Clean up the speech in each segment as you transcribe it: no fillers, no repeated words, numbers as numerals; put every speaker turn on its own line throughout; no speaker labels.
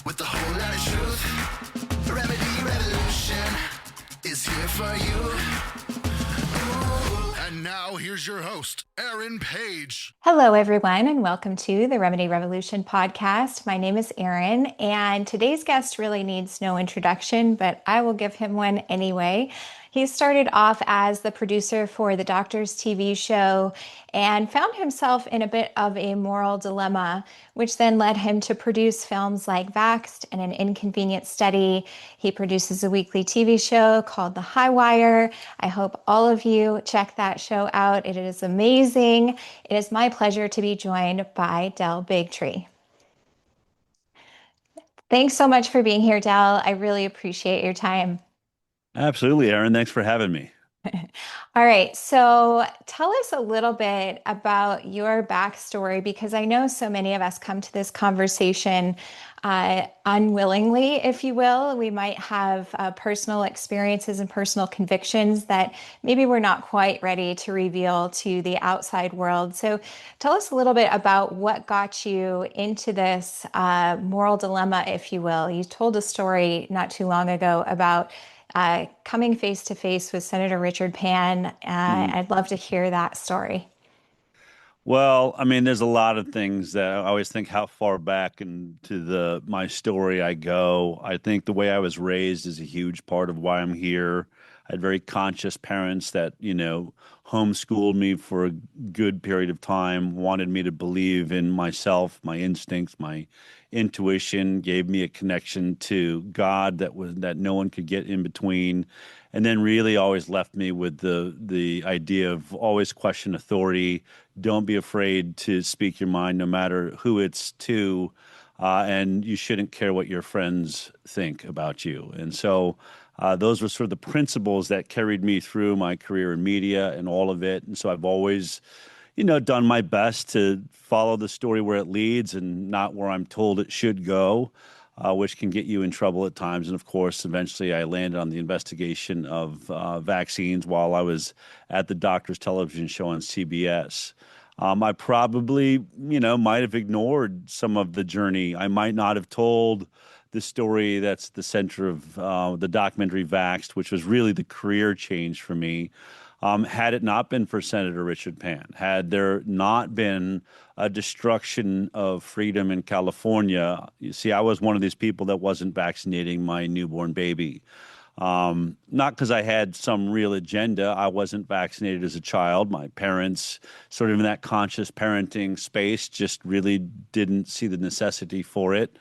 with a whole lot of truth. Remedy Revolution is here for you. Ooh. And now here's your host, Erin Page.
Hello, everyone, and welcome to the Remedy Revolution podcast. My name is Erin, and today's guest really needs no introduction, but I will give him one anyway. He started off as the producer for the Doctors TV show and found himself in a bit of a moral dilemma, which then led him to produce films like Vaxxed and An Inconvenient Study. He produces a weekly TV show called the HighWire. I hope all of you check that show out. It is amazing. It is my pleasure to be joined by Del Bigtree. Thanks so much for being here, Del. I really appreciate your time.
Absolutely, Erin. Thanks for having me.
All right, so tell us a little bit about your backstory because I know so many of us come to this conversation unwillingly, if you will. We might have personal experiences and personal convictions that maybe we're not quite ready to reveal to the outside world. So tell us a little bit about what got you into this moral dilemma, if you will. You told a story not too long ago about coming face to face with Senator Richard Pan. I'd love to hear that story.
Well, I mean, there's a lot of things that I always think how far back into my story I go. I think the way I was raised is a huge part of why I'm here. I had very conscious parents that, homeschooled me for a good period of time, wanted me to believe in myself, my instincts, my intuition, gave me a connection to God that no one could get in between, and then really always left me with the idea of always question authority. Don't be afraid to speak your mind, no matter who it's to, and you shouldn't care what your friends think about you. And so those were sort of the principles that carried me through my career in media and all of it. And so I've always, done my best to follow the story where it leads and not where I'm told it should go, which can get you in trouble at times. And of course, eventually I landed on the investigation of vaccines while I was at the Doctors television show on CBS. I probably, might have ignored some of the journey. I might not have told the story that's the center of the documentary Vaxxed, which was really the career change for me. Had it not been for Senator Richard Pan, had there not been a destruction of freedom in California, you see, I was one of these people that wasn't vaccinating my newborn baby. Not because I had some real agenda. I wasn't vaccinated as a child. My parents, sort of in that conscious parenting space, just really didn't see the necessity for it.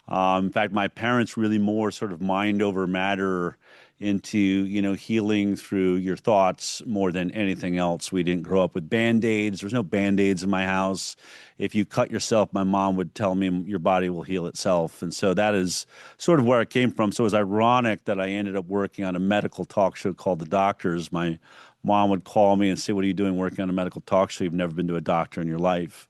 In fact, my parents really more sort of mind over matter into, healing through your thoughts more than anything else. We didn't grow up with Band-Aids. There was no Band-Aids in my house. If you cut yourself, my mom would tell me your body will heal itself. And so that is sort of where it came from. So it was ironic that I ended up working on a medical talk show called The Doctors. My mom would call me and say, "What are you doing working on a medical talk show? You've never been to a doctor in your life."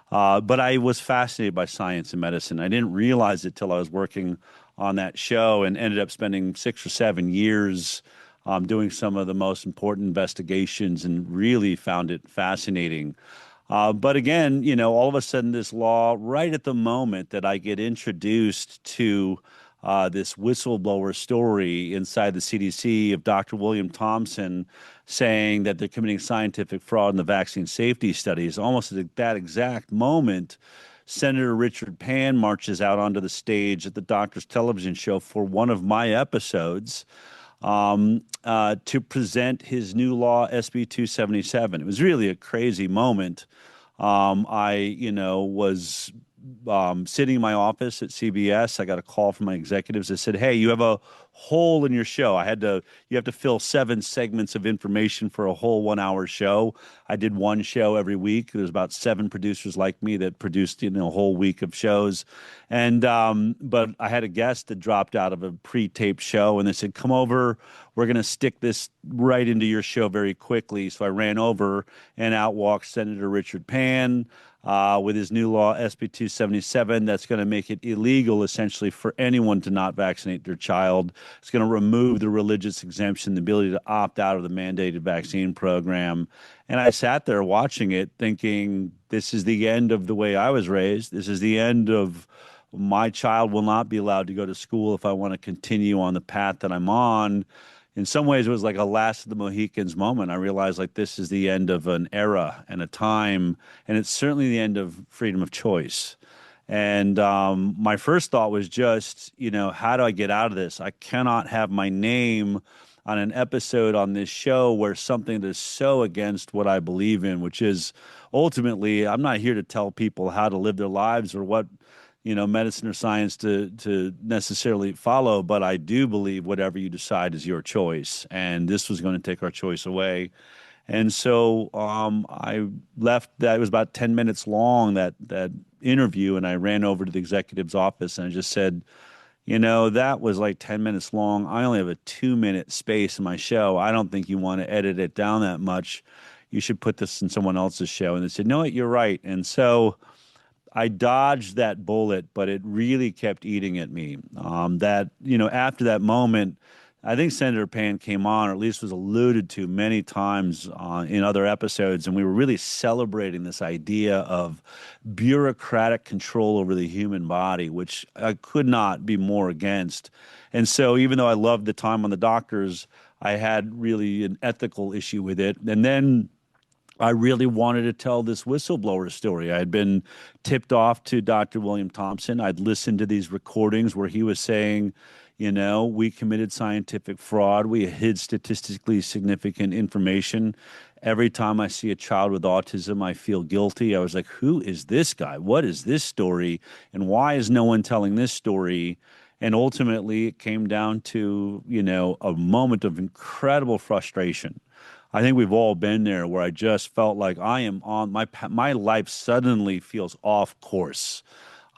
But I was fascinated by science and medicine. I didn't realize it till I was working on that show and ended up spending 6 or 7 years doing some of the most important investigations and really found it fascinating. But again, all of a sudden this law, right at the moment that I get introduced to this whistleblower story inside the CDC of Dr. William Thompson saying that they're committing scientific fraud in the vaccine safety studies, almost at that exact moment, Senator Richard Pan marches out onto the stage at the Doctors television show for one of my episodes to present his new law, SB 277. It was really a crazy moment. I was sitting in my office at CBS. I got a call from my executives that said, "Hey, you have a hole in your show. You have to fill 7 segments of information for a whole 1-hour show." I did one show every week. There's about 7 producers like me that produced, a whole week of shows. And, but I had a guest that dropped out of a pre-taped show and they said, "Come over. We're going to stick this right into your show very quickly." So I ran over and out walked Senator Richard Pan, with his new law, SB 277, that's going to make it illegal, essentially, for anyone to not vaccinate their child. It's going to remove the religious exemption, the ability to opt out of the mandated vaccine program. And I sat there watching it thinking, this is the end of the way I was raised. This is the end of my child will not be allowed to go to school if I want to continue on the path that I'm on. In some ways, it was like a last of the Mohicans moment. I realized like this is the end of an era and a time, and it's certainly the end of freedom of choice. And my first thought was just, how do I get out of this? I cannot have my name on an episode on this show where something that is so against what I believe in, which is ultimately, I'm not here to tell people how to live their lives or what, medicine or science to necessarily follow, but I do believe whatever you decide is your choice. And this was going to take our choice away. And so I left. That it was about 10 minutes long, that interview, and I ran over to the executive's office and I just said, that was like 10 minutes long. I only have a 2-minute space in my show. I don't think you want to edit it down that much. You should put this in someone else's show. And they said, no, you're right. And so I dodged that bullet, but it really kept eating at me. After that moment, I think Senator Pan came on, or at least was alluded to many times in other episodes, and we were really celebrating this idea of bureaucratic control over the human body, which I could not be more against. And so even though I loved the time on the doctors, I had really an ethical issue with it. And then I really wanted to tell this whistleblower story. I had been tipped off to Dr. William Thompson. I'd listened to these recordings where he was saying, we committed scientific fraud. We hid statistically significant information. Every time I see a child with autism, I feel guilty. I was like, who is this guy? What is this story? And why is no one telling this story? And ultimately, it came down to, a moment of incredible frustration. I think we've all been there where I just felt like I am on my life suddenly feels off course.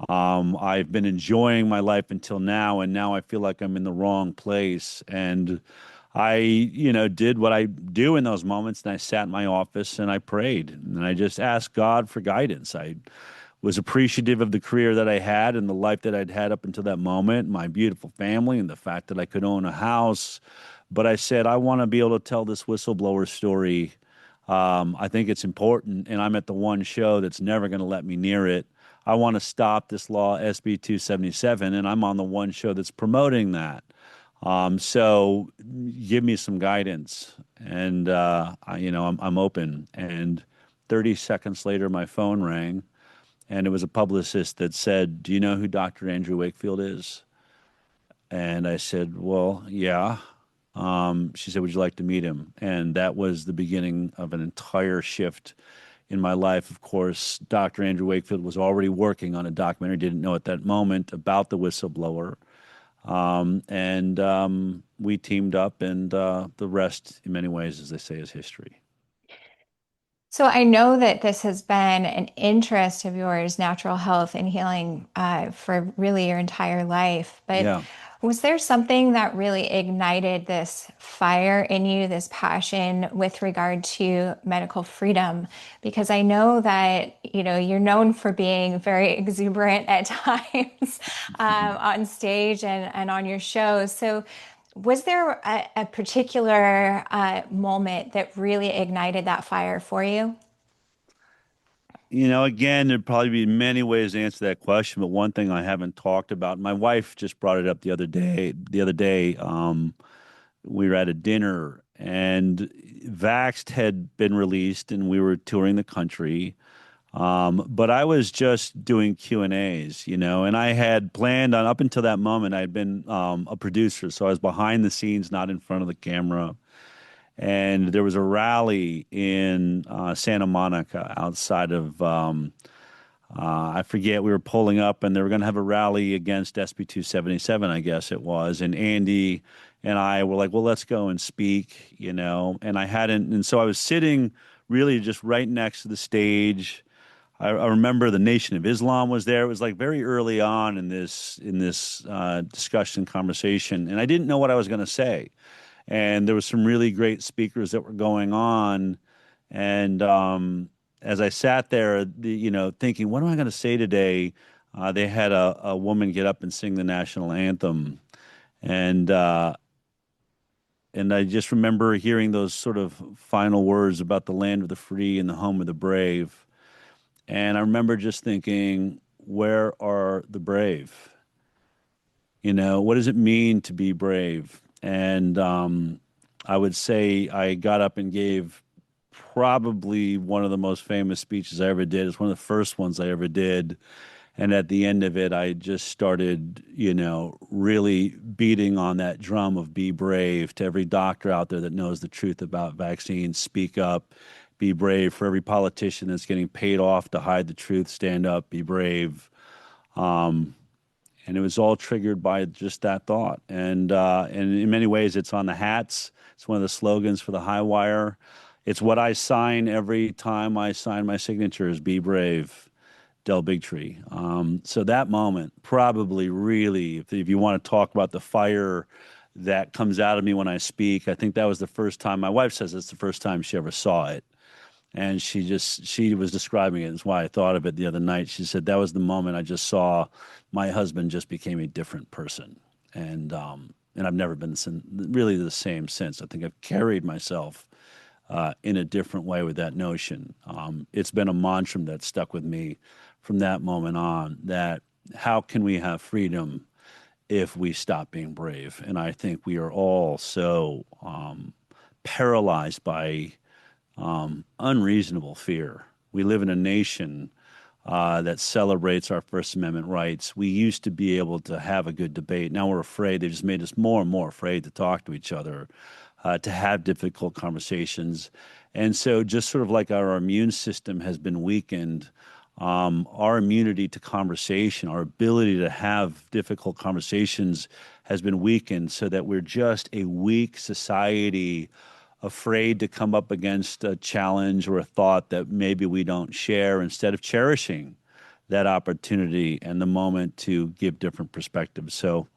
I've been enjoying my life until now, and now I feel like I'm in the wrong place. And I, did what I do in those moments, and I sat in my office and I prayed, and I just asked God for guidance. I was appreciative of the career that I had and the life that I'd had up until that moment, my beautiful family, and the fact that I could own a house. But I said, I want to be able to tell this whistleblower story. I think it's important, and I'm at the one show that's never going to let me near it. I want to stop this law, SB 277, and I'm on the one show that's promoting that. So give me some guidance, and I'm open. And 30 seconds later, my phone rang, and it was a publicist that said, "Do you know who Dr. Andrew Wakefield is?" And I said, "Well, yeah." She said, "Would you like to meet him?" And that was the beginning of an entire shift in my life. Of course, Dr. Andrew Wakefield was already working on a documentary, didn't know at that moment, about the whistleblower. And we teamed up, and the rest, in many ways, as they say, is history.
So I know that this has been an interest of yours, natural health and healing, for really your entire life. But
Yeah.
was there something that really ignited this fire in you, this passion with regard to medical freedom? Because I know that, you're known for being very exuberant at times on stage and on your shows. So was there a particular moment that really ignited that fire for you?
Again, there'd probably be many ways to answer that question, but one thing I haven't talked about, my wife just brought it up the other day. We were at a dinner, and Vaxxed had been released, and we were touring the country. But I was just doing Q&As, and I had planned on, up until that moment, I had been a producer, so I was behind the scenes, not in front of the camera. And there was a rally in Santa Monica outside of, I forget, we were pulling up, and they were going to have a rally against SB 277, I guess it was. And Andy and I were like, well, let's go and speak, and I hadn't. And so I was sitting really just right next to the stage. I remember the Nation of Islam was there. It was like very early on in this discussion conversation, and I didn't know what I was going to say. And there was some really great speakers that were going on. And as I sat there, thinking, what am I going to say today? They had a woman get up and sing the national anthem. And I just remember hearing those sort of final words about the land of the free and the home of the brave. And I remember just thinking, where are the brave? What does it mean to be brave? And I would say I got up and gave probably one of the most famous speeches I ever did. It's one of the first ones I ever did. And at the end of it, I just started, really beating on that drum of be brave to every doctor out there that knows the truth about vaccines. Speak up, be brave. For every politician that's getting paid off to hide the truth, stand up, be brave. And it was all triggered by just that thought. And in many ways, it's on the hats. It's one of the slogans for the HighWire. It's what I sign every time I sign my signatures, be brave, Del Bigtree. So that moment probably really, if you want to talk about the fire that comes out of me when I speak, I think that was the first time. My wife says it's the first time she ever saw it. And she was describing it. That's why I thought of it the other night. She said that was the moment I just saw my husband just became a different person. And I've never been really the same since. I think I've carried myself in a different way with that notion. It's been a mantra that stuck with me from that moment on, that how can we have freedom if we stop being brave? And I think we are all so paralyzed by unreasonable fear. We live in a nation that celebrates our First Amendment rights. We used to be able to have a good debate. Now we're afraid. They just made us more and more afraid to talk to each other, to have difficult conversations. And so just sort of like our immune system has been weakened, our immunity to conversation, our ability to have difficult conversations has been weakened, so that we're just a weak society, afraid to come up against a challenge or a thought that maybe we don't share, instead of cherishing that opportunity and the moment to give different perspectives. So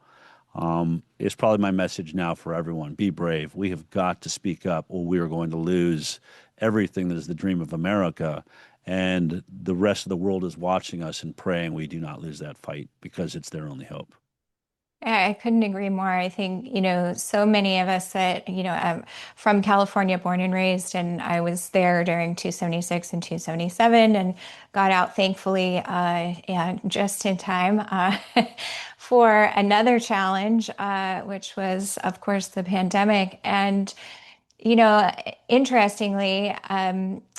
it's probably my message now for everyone. Be brave. We have got to speak up, or we are going to lose everything that is the dream of America. And the rest of the world is watching us and praying we do not lose that fight, because it's their only hope.
I couldn't agree more. I think, so many of us that, I'm from California, born and raised, and I was there during 276 and 277 and got out, thankfully, just in time for another challenge, which was, of course, the pandemic. And interestingly,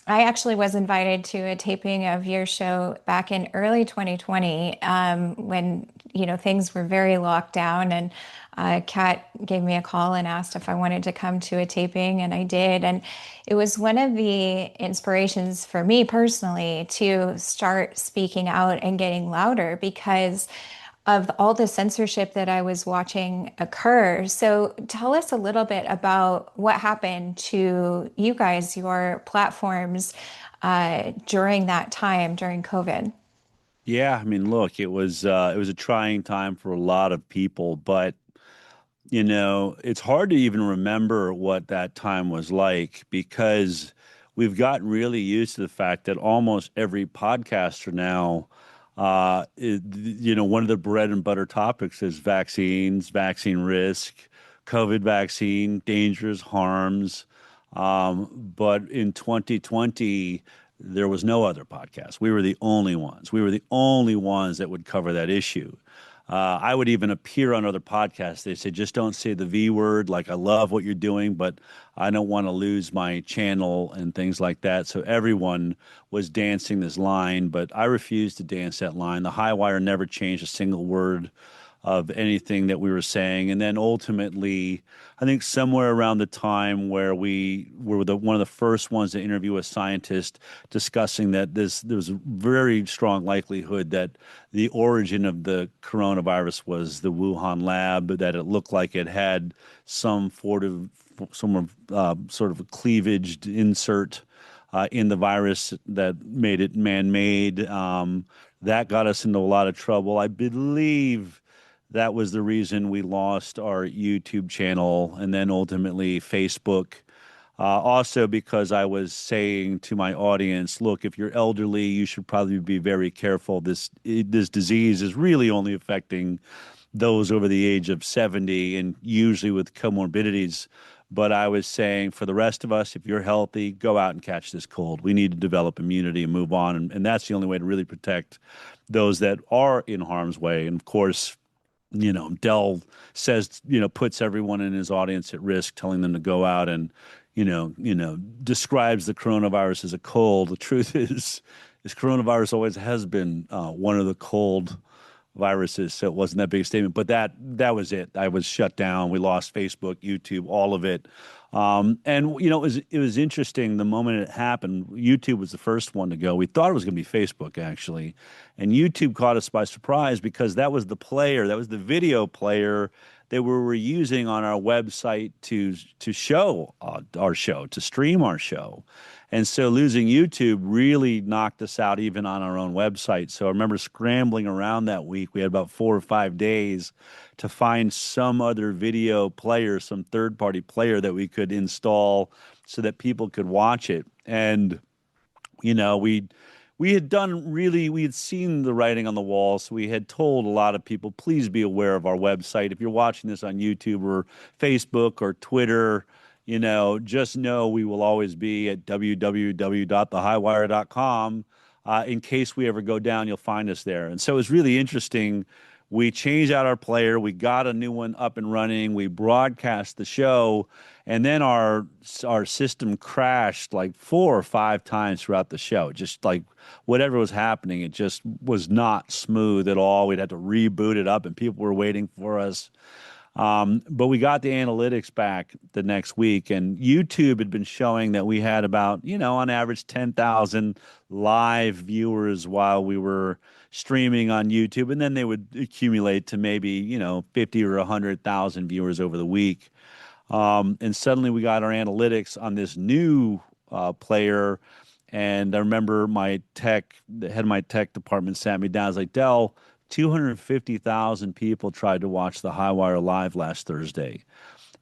I actually was invited to a taping of your show back in early 2020, when, things were very locked down, and Kat gave me a call and asked if I wanted to come to a taping, and I did. And it was one of the inspirations for me personally to start speaking out and getting louder, because of all the censorship that I was watching occur. So tell us a little bit about what happened to you guys, your platforms, during that time, during COVID.
Yeah, I mean, look, it was a trying time for a lot of people, but it's hard to even remember what that time was like, because we've gotten really used to the fact that almost every podcaster now, one of the bread and butter topics is vaccines, vaccine risk, COVID vaccine, dangers, harms. But in 2020, there was no other podcast. We were the only ones. We were the only ones that would cover that issue. I would even appear on other podcasts. They say, just don't say the V word. Like, I love what you're doing, but I don't want to lose my channel and things like that. So everyone was dancing this line, but I refused to dance that line. The HighWire never changed a single word of anything that we were saying. And then ultimately, I think somewhere around the time where we were one of the first ones to interview a scientist discussing that there was a very strong likelihood that the origin of the coronavirus was the Wuhan lab, that it looked like it had some sort of a cleavaged insert in the virus that made it man-made. That got us into a lot of trouble. I believe that was the reason we lost our YouTube channel, and then ultimately Facebook. Also because I was saying to my audience, look, if you're elderly, you should probably be very careful. This disease is really only affecting those over the age of 70, and usually with comorbidities. But I was saying for the rest of us, if you're healthy, go out and catch this cold. We need to develop immunity and move on. And that's the only way to really protect those that are in harm's way. And of course, Dell says, puts everyone in his audience at risk, telling them to go out and, describes the coronavirus as a cold. The truth is coronavirus always has been one of the cold viruses, so it wasn't that big a statement. But that was it. I was shut down. We lost Facebook, YouTube, all of it. It was interesting the moment it happened. YouTube was the first one to go. We thought it was going to be Facebook, actually. And YouTube caught us by surprise because that was the player, that was the video player that we were using on our website to show our show, to stream our show. And so losing YouTube really knocked us out even on our own website. So I remember scrambling around that week. We had about 4 or 5 days to find some other video player, some third-party player that we could install so that people could watch it. And, we had seen the writing on the wall, so we had told a lot of people, please be aware of our website. If you're watching this on YouTube or Facebook or Twitter, just know we will always be at www.thehighwire.com. In case we ever go down, you'll find us there. And so it was really interesting. We changed out our player. We got a new one up and running. We broadcast the show, and then our system crashed like 4 or 5 times throughout the show. Just like whatever was happening, it just was not smooth at all. We'd have to reboot it up, and people were waiting for us. But we got the analytics back the next week, and YouTube had been showing that we had about, on average 10,000 live viewers while we were streaming on YouTube, and then they would accumulate to maybe, 50 or 100,000 viewers over the week. And suddenly we got our analytics on this new player, and I remember the head of my tech department sat me down. I was like, Dell, 250,000 people tried to watch the HighWire live last Thursday.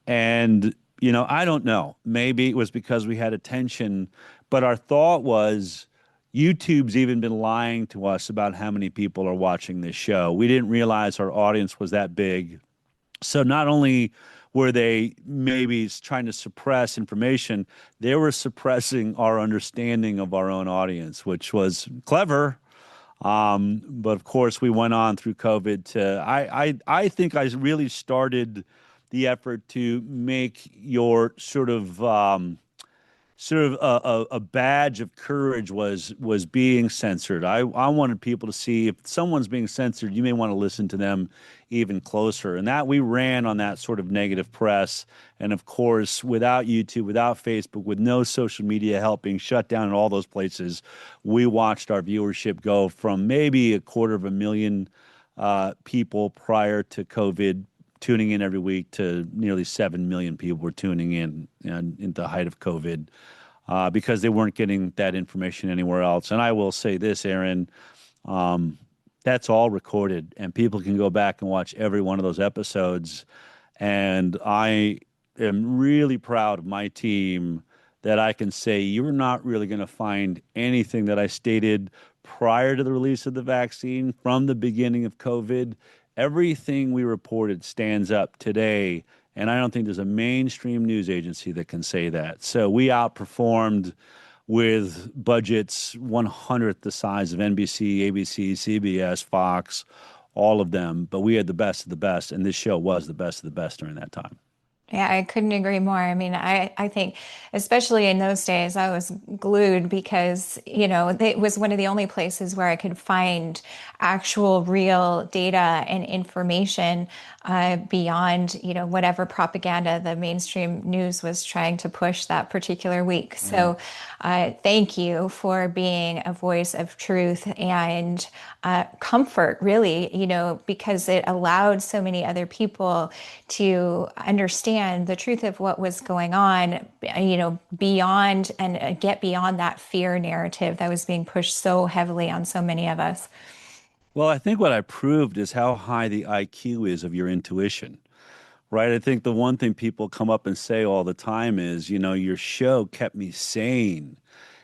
And, I don't know. Maybe it was because we had attention, but our thought was YouTube's even been lying to us about how many people are watching this show. We didn't realize our audience was that big. So not only were they maybe trying to suppress information, they were suppressing our understanding of our own audience, which was clever. But of course, we went on through COVID to, I think I really started the effort to make your sort of a badge of courage was being censored. I wanted people to see if someone's being censored, you may want to listen to them even closer. And that we ran on that sort of negative press. And of course, without YouTube, without Facebook, with no social media helping shut down in all those places, we watched our viewership go from maybe 250,000 people prior to COVID tuning in every week to nearly 7 million people were tuning in the height of COVID because they weren't getting that information anywhere else. And I will say this, Aaron, that's all recorded, and people can go back and watch every one of those episodes. And I am really proud of my team that I can say you're not really going to find anything that I stated prior to the release of the vaccine from the beginning of COVID. Everything we reported stands up today, and I don't think there's a mainstream news agency that can say that. So we outperformed with budgets 1/100th the size of NBC, ABC, CBS, Fox, all of them. But we had the best of the best, and this show was the best of the best during that time.
Yeah, I couldn't agree more. I mean, I think, especially in those days, I was glued because, it was one of the only places where I could find actual real data and information beyond, whatever propaganda the mainstream news was trying to push that particular week. So thank you for being a voice of truth and comfort, really, because it allowed so many other people to understand the truth of what was going on, beyond and get beyond that fear narrative that was being pushed so heavily on so many of us.
Well, I think what I proved is how high the IQ is of your intuition, right? I think the one thing people come up and say all the time is, your show kept me sane.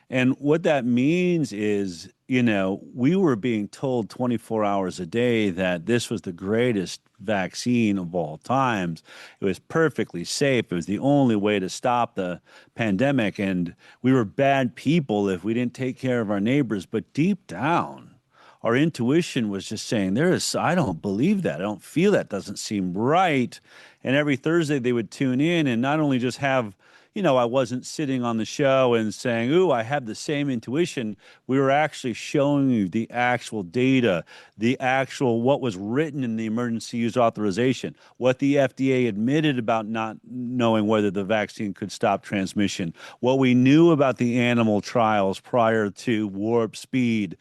And what that means is, we were being told 24 hours a day that this was the greatest vaccine of all times. It was perfectly safe. It was the only way to stop the pandemic. And we were bad people if we didn't take care of our neighbors. But deep down, our intuition was just saying, I don't believe that. I don't feel that. Doesn't seem right. And every Thursday they would tune in and not only just have, I wasn't sitting on the show and saying, ooh, I have the same intuition. We were actually showing you the actual data, what was written in the emergency use authorization, what the FDA admitted about not knowing whether the vaccine could stop transmission, what we knew about the animal trials prior to warp speed,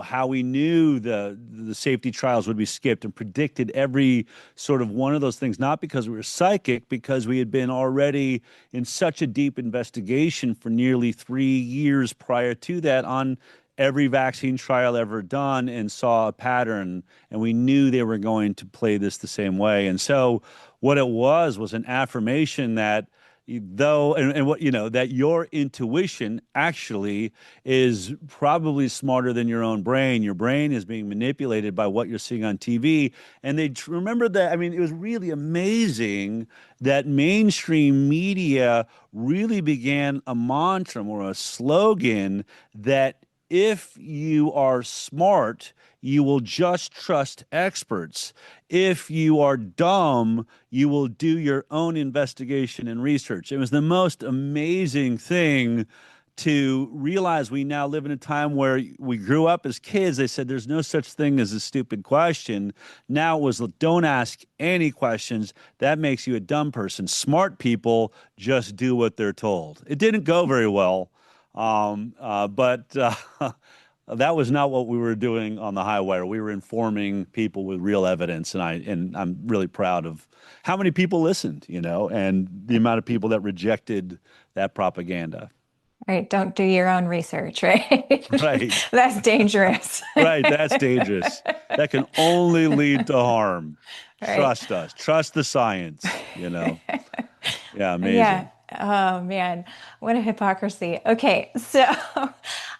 how we knew the safety trials would be skipped and predicted every sort of one of those things, not because we were psychic, because we had been already in such a deep investigation for nearly 3 years prior to that on every vaccine trial ever done and saw a pattern, and we knew they were going to play this the same way. And so what it was an affirmation that that your intuition actually is probably smarter than your own brain. Your brain is being manipulated by what you're seeing on TV. And they remember that. I mean, it was really amazing that mainstream media really began a mantra or a slogan that if you are smart, you will just trust experts. If you are dumb, you will do your own investigation and research. It was the most amazing thing to realize. We now live in a time where we grew up as kids. They said there's no such thing as a stupid question. Now it was don't ask any questions. That makes you a dumb person. Smart people just do what they're told. It didn't go very well. But that was not what we were doing on the HighWire. We were informing people with real evidence, and I'm really proud of how many people listened, and the amount of people that rejected that propaganda.
Right. Don't do your own research, right?
Right.
That's dangerous.
Right. That's dangerous. That can only lead to harm.
Right.
Trust us. Trust the science, Yeah, amazing.
Yeah. Oh man, what a hypocrisy. Okay, so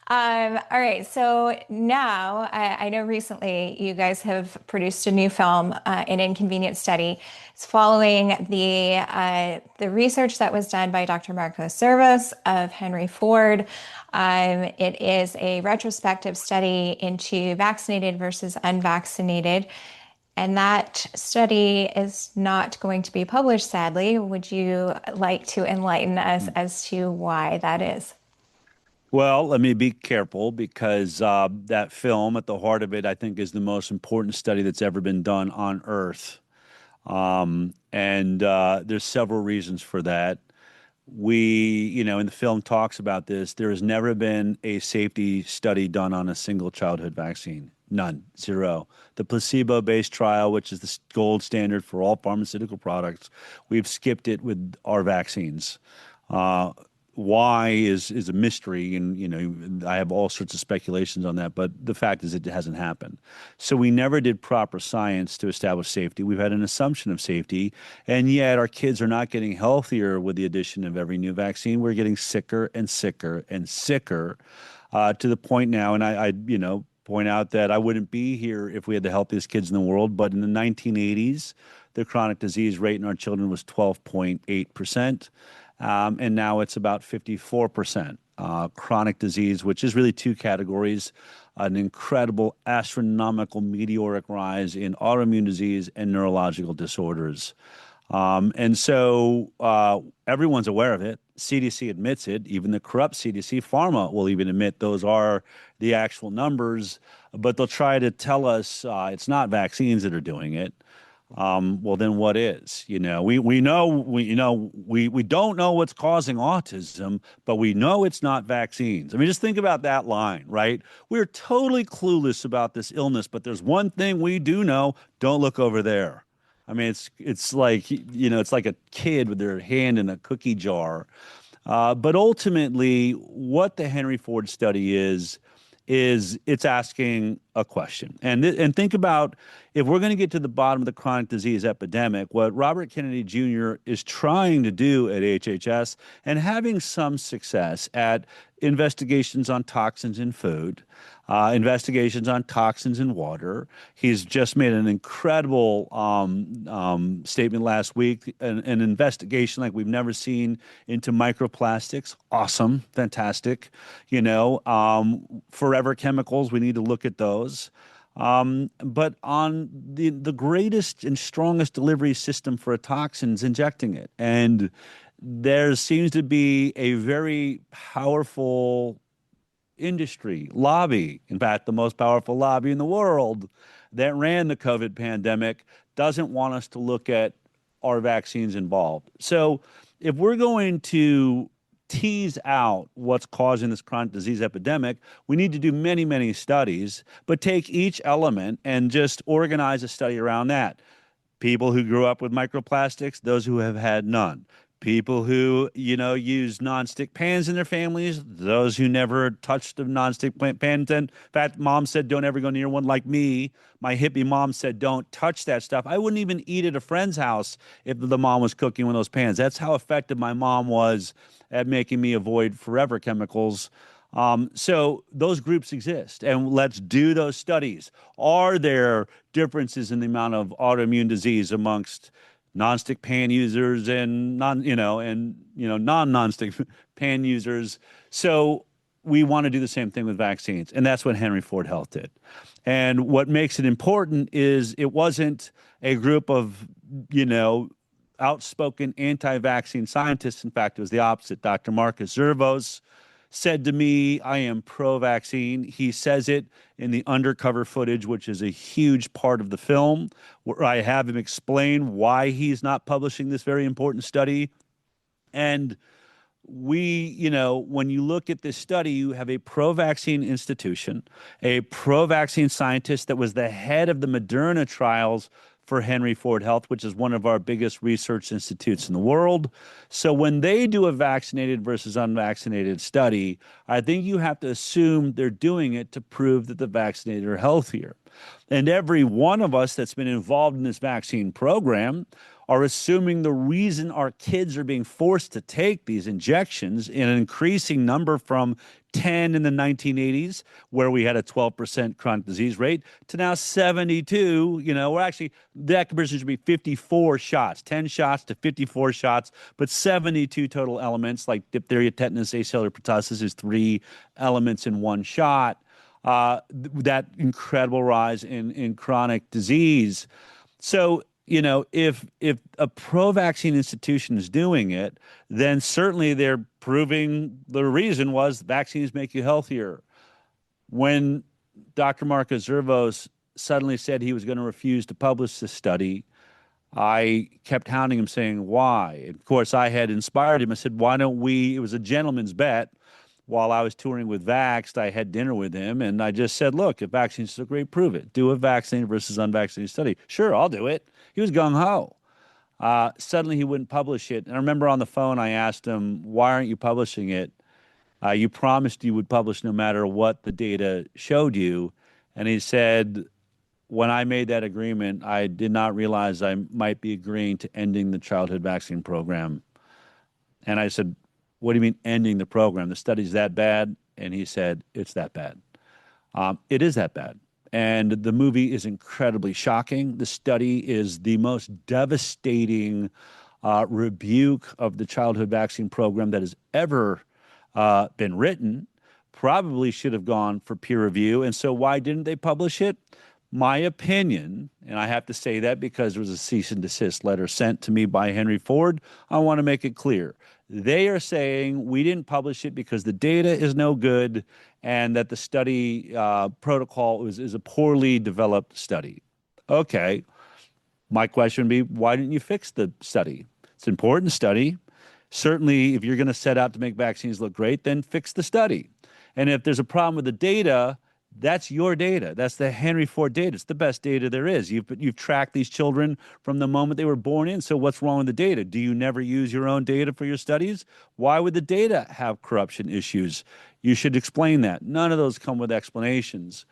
all right. So now I know recently you guys have produced a new film, an inconvenient study. It's following the research that was done by Dr. Marco Servos of Henry Ford. It is a retrospective study into vaccinated versus unvaccinated. And that study is not going to be published, sadly. Would you like to enlighten us as to why that is?
Well, let me be careful because that film, at the heart of it, I think is the most important study that's ever been done on Earth. And there's several reasons for that. In the film talks about this, there has never been a safety study done on a single childhood vaccine. None, zero. The placebo-based trial, which is the gold standard for all pharmaceutical products, we've skipped it with our vaccines. Why is a mystery, and I have all sorts of speculations on that, but the fact is it hasn't happened. So we never did proper science to establish safety. We've had an assumption of safety, and yet our kids are not getting healthier with the addition of every new vaccine. We're getting sicker and sicker and sicker to the point now, and I point out that I wouldn't be here if we had the healthiest kids in the world, but in the 1980s, the chronic disease rate in our children was 12.8%. And now it's about 54%. Chronic disease, which is really two categories, an incredible astronomical meteoric rise in autoimmune disease and neurological disorders. And so everyone's aware of it. CDC admits it. Even the corrupt CDC pharma will even admit those are the actual numbers, but they'll try to tell us it's not vaccines that are doing it. Well, then what is? We don't know what's causing autism, but we know it's not vaccines. I mean, just think about that line, right? We're totally clueless about this illness, but there's one thing we do know: don't look over there. I mean, it's like it's like a kid with their hand in a cookie jar. But ultimately, what the Henry Ford study is is it's asking a question. And think about, if we're going to get to the bottom of the chronic disease epidemic, what Robert Kennedy Jr. is trying to do at HHS and having some success at investigations on toxins in food, investigations on toxins in water. He's just made an incredible statement last week, an investigation like we've never seen into microplastics. Awesome, fantastic. Forever chemicals, we need to look at those. But on the greatest and strongest delivery system for a toxin is injecting it. And there seems to be a very powerful industry lobby, in fact, the most powerful lobby in the world that ran the COVID pandemic, doesn't want us to look at our vaccines involved. So if we're going to tease out what's causing this chronic disease epidemic, we need to do many, many studies, but take each element and just organize a study around that. People who grew up with microplastics, those who have had none. People who, use nonstick pans in their families, those who never touched a nonstick pan. In fact, mom said, don't ever go near one. Like me, my hippie mom said, don't touch that stuff. I wouldn't even eat at a friend's house if the mom was cooking with those pans. That's how effective my mom was at making me avoid forever chemicals. So those groups exist, and let's do those studies. Are there differences in the amount of autoimmune disease amongst nonstick pan users and non-nonstick pan users? So we want to do the same thing with vaccines, and that's what Henry Ford Health did. And what makes it important is it wasn't a group of, outspoken anti-vaccine scientists. In fact, it was the opposite. Dr. Marcus Zervos said to me, I am pro-vaccine. He says it in the undercover footage, which is a huge part of the film, where I have him explain why he's not publishing this very important study. And we, when you look at this study, you have a pro-vaccine institution, a pro-vaccine scientist that was the head of the Moderna trials for Henry Ford Health, which is one of our biggest research institutes in the world. So when they do a vaccinated versus unvaccinated study, I think you have to assume they're doing it to prove that the vaccinated are healthier. And every one of us that's been involved in this vaccine program are assuming the reason our kids are being forced to take these injections in an increasing number from 10 in the 1980s, where we had a 12% chronic disease rate, to now 72, or actually that conversion should be 54 shots, 10 shots to 54 shots, but 72 total elements like diphtheria, tetanus, acellular pertussis is 3 elements in one shot. That incredible rise in chronic disease. So, if a pro-vaccine institution is doing it, then certainly they're proving the reason was vaccines make you healthier. When Dr. Marcus Zervos suddenly said he was going to refuse to publish this study, I kept hounding him saying, why? And of course, I had inspired him. I said, why don't we, it was a gentleman's bet. While I was touring with Vaxxed, I had dinner with him, and I just said, look, if vaccines are great, prove it. Do a vaccinated versus unvaccinated study. Sure, I'll do it. He was gung-ho. Suddenly, he wouldn't publish it. And I remember on the phone, I asked him, why aren't you publishing it? You promised you would publish no matter what the data showed you. And he said, when I made that agreement, I did not realize I might be agreeing to ending the childhood vaccine program. And I said, what do you mean ending the program? The study's that bad? And he said, it's that bad. It is that bad. And the movie is incredibly shocking. The study is the most devastating rebuke of the childhood vaccine program that has ever been written. Probably should have gone for peer review. And so why didn't they publish it? My opinion, and I have to say that because there was a cease and desist letter sent to me by Henry Ford, I want to make it clear. They are saying we didn't publish it because the data is no good and that the study protocol is a poorly developed study. Okay. My question would be, why didn't you fix the study? It's an important study. Certainly, if you're going to set out to make vaccines look great, then fix the study. And if there's a problem with the data, that's your data. That's the Henry Ford data. It's the best data there is. You've tracked these children from the moment they were born in. So what's wrong with the data? Do you never use your own data for your studies? Why would the data have corruption issues? You should explain that. None of those come with explanations.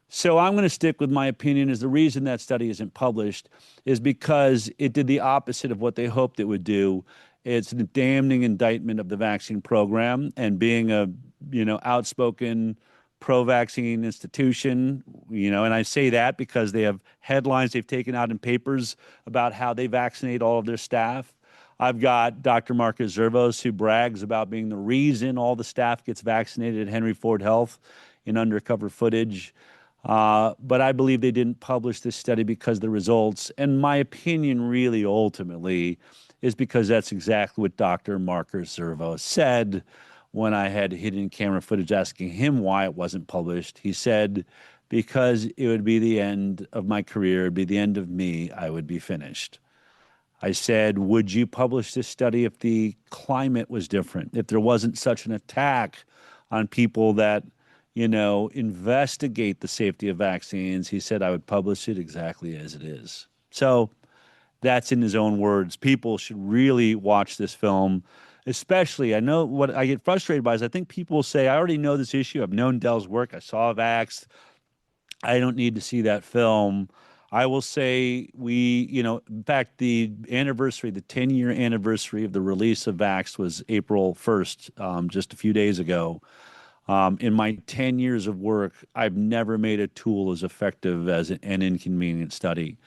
So I'm going to stick with my opinion is the reason that study isn't published is because it did the opposite of what they hoped it would do. It's a damning indictment of the vaccine program and being a, outspoken pro-vaccine institution, and I say that because they have headlines they've taken out in papers about how they vaccinate all of their staff. I've got Dr. Marcus Zervos, who brags about being the reason all the staff gets vaccinated at Henry Ford Health in undercover footage. But I believe they didn't publish this study because of the results. And my opinion really ultimately is because that's exactly what Dr. Marcus Zervos said when I had hidden camera footage asking him why it wasn't published. He said, because it would be the end of my career, it would be the end of me, I would be finished. I said, would you publish this study if the climate was different, if there wasn't such an attack on people that, investigate the safety of vaccines? He said, I would publish it exactly as it is. So that's in his own words. People should really watch this film, especially, I know what I get frustrated by is I think people say, I already know this issue. I've known Dell's work. I saw Vaxxed. I don't need to see that film. I will say in fact, the 10-year anniversary of the release of Vaxxed was April 1st, just a few days ago. In my 10 years of work, I've never made a tool as effective as an inconvenient study.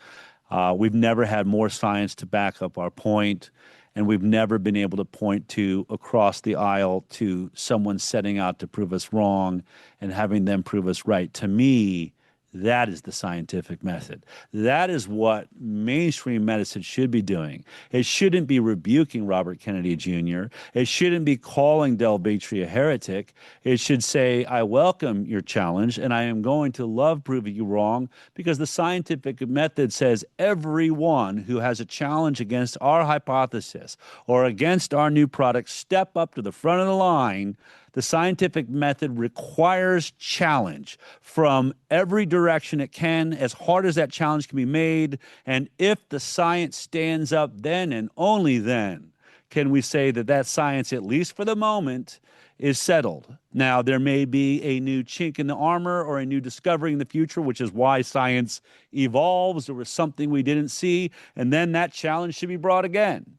We've never had more science to back up our point, and we've never been able to point to across the aisle to someone setting out to prove us wrong and having them prove us right. To me, that is the scientific method. That is what mainstream medicine should be doing. It shouldn't be rebuking Robert Kennedy Jr. It shouldn't be calling Del Bigtree a heretic. It should say, I welcome your challenge, and I am going to love proving you wrong, because the scientific method says everyone who has a challenge against our hypothesis or against our new product, step up to the front of the line. The scientific method requires challenge from every direction it can, as hard as that challenge can be made. And if the science stands up, then and only then can we say that that science, at least for the moment, is settled. Now, there may be a new chink in the armor or a new discovery in the future, which is why science evolves. There was something we didn't see, and then that challenge should be brought again.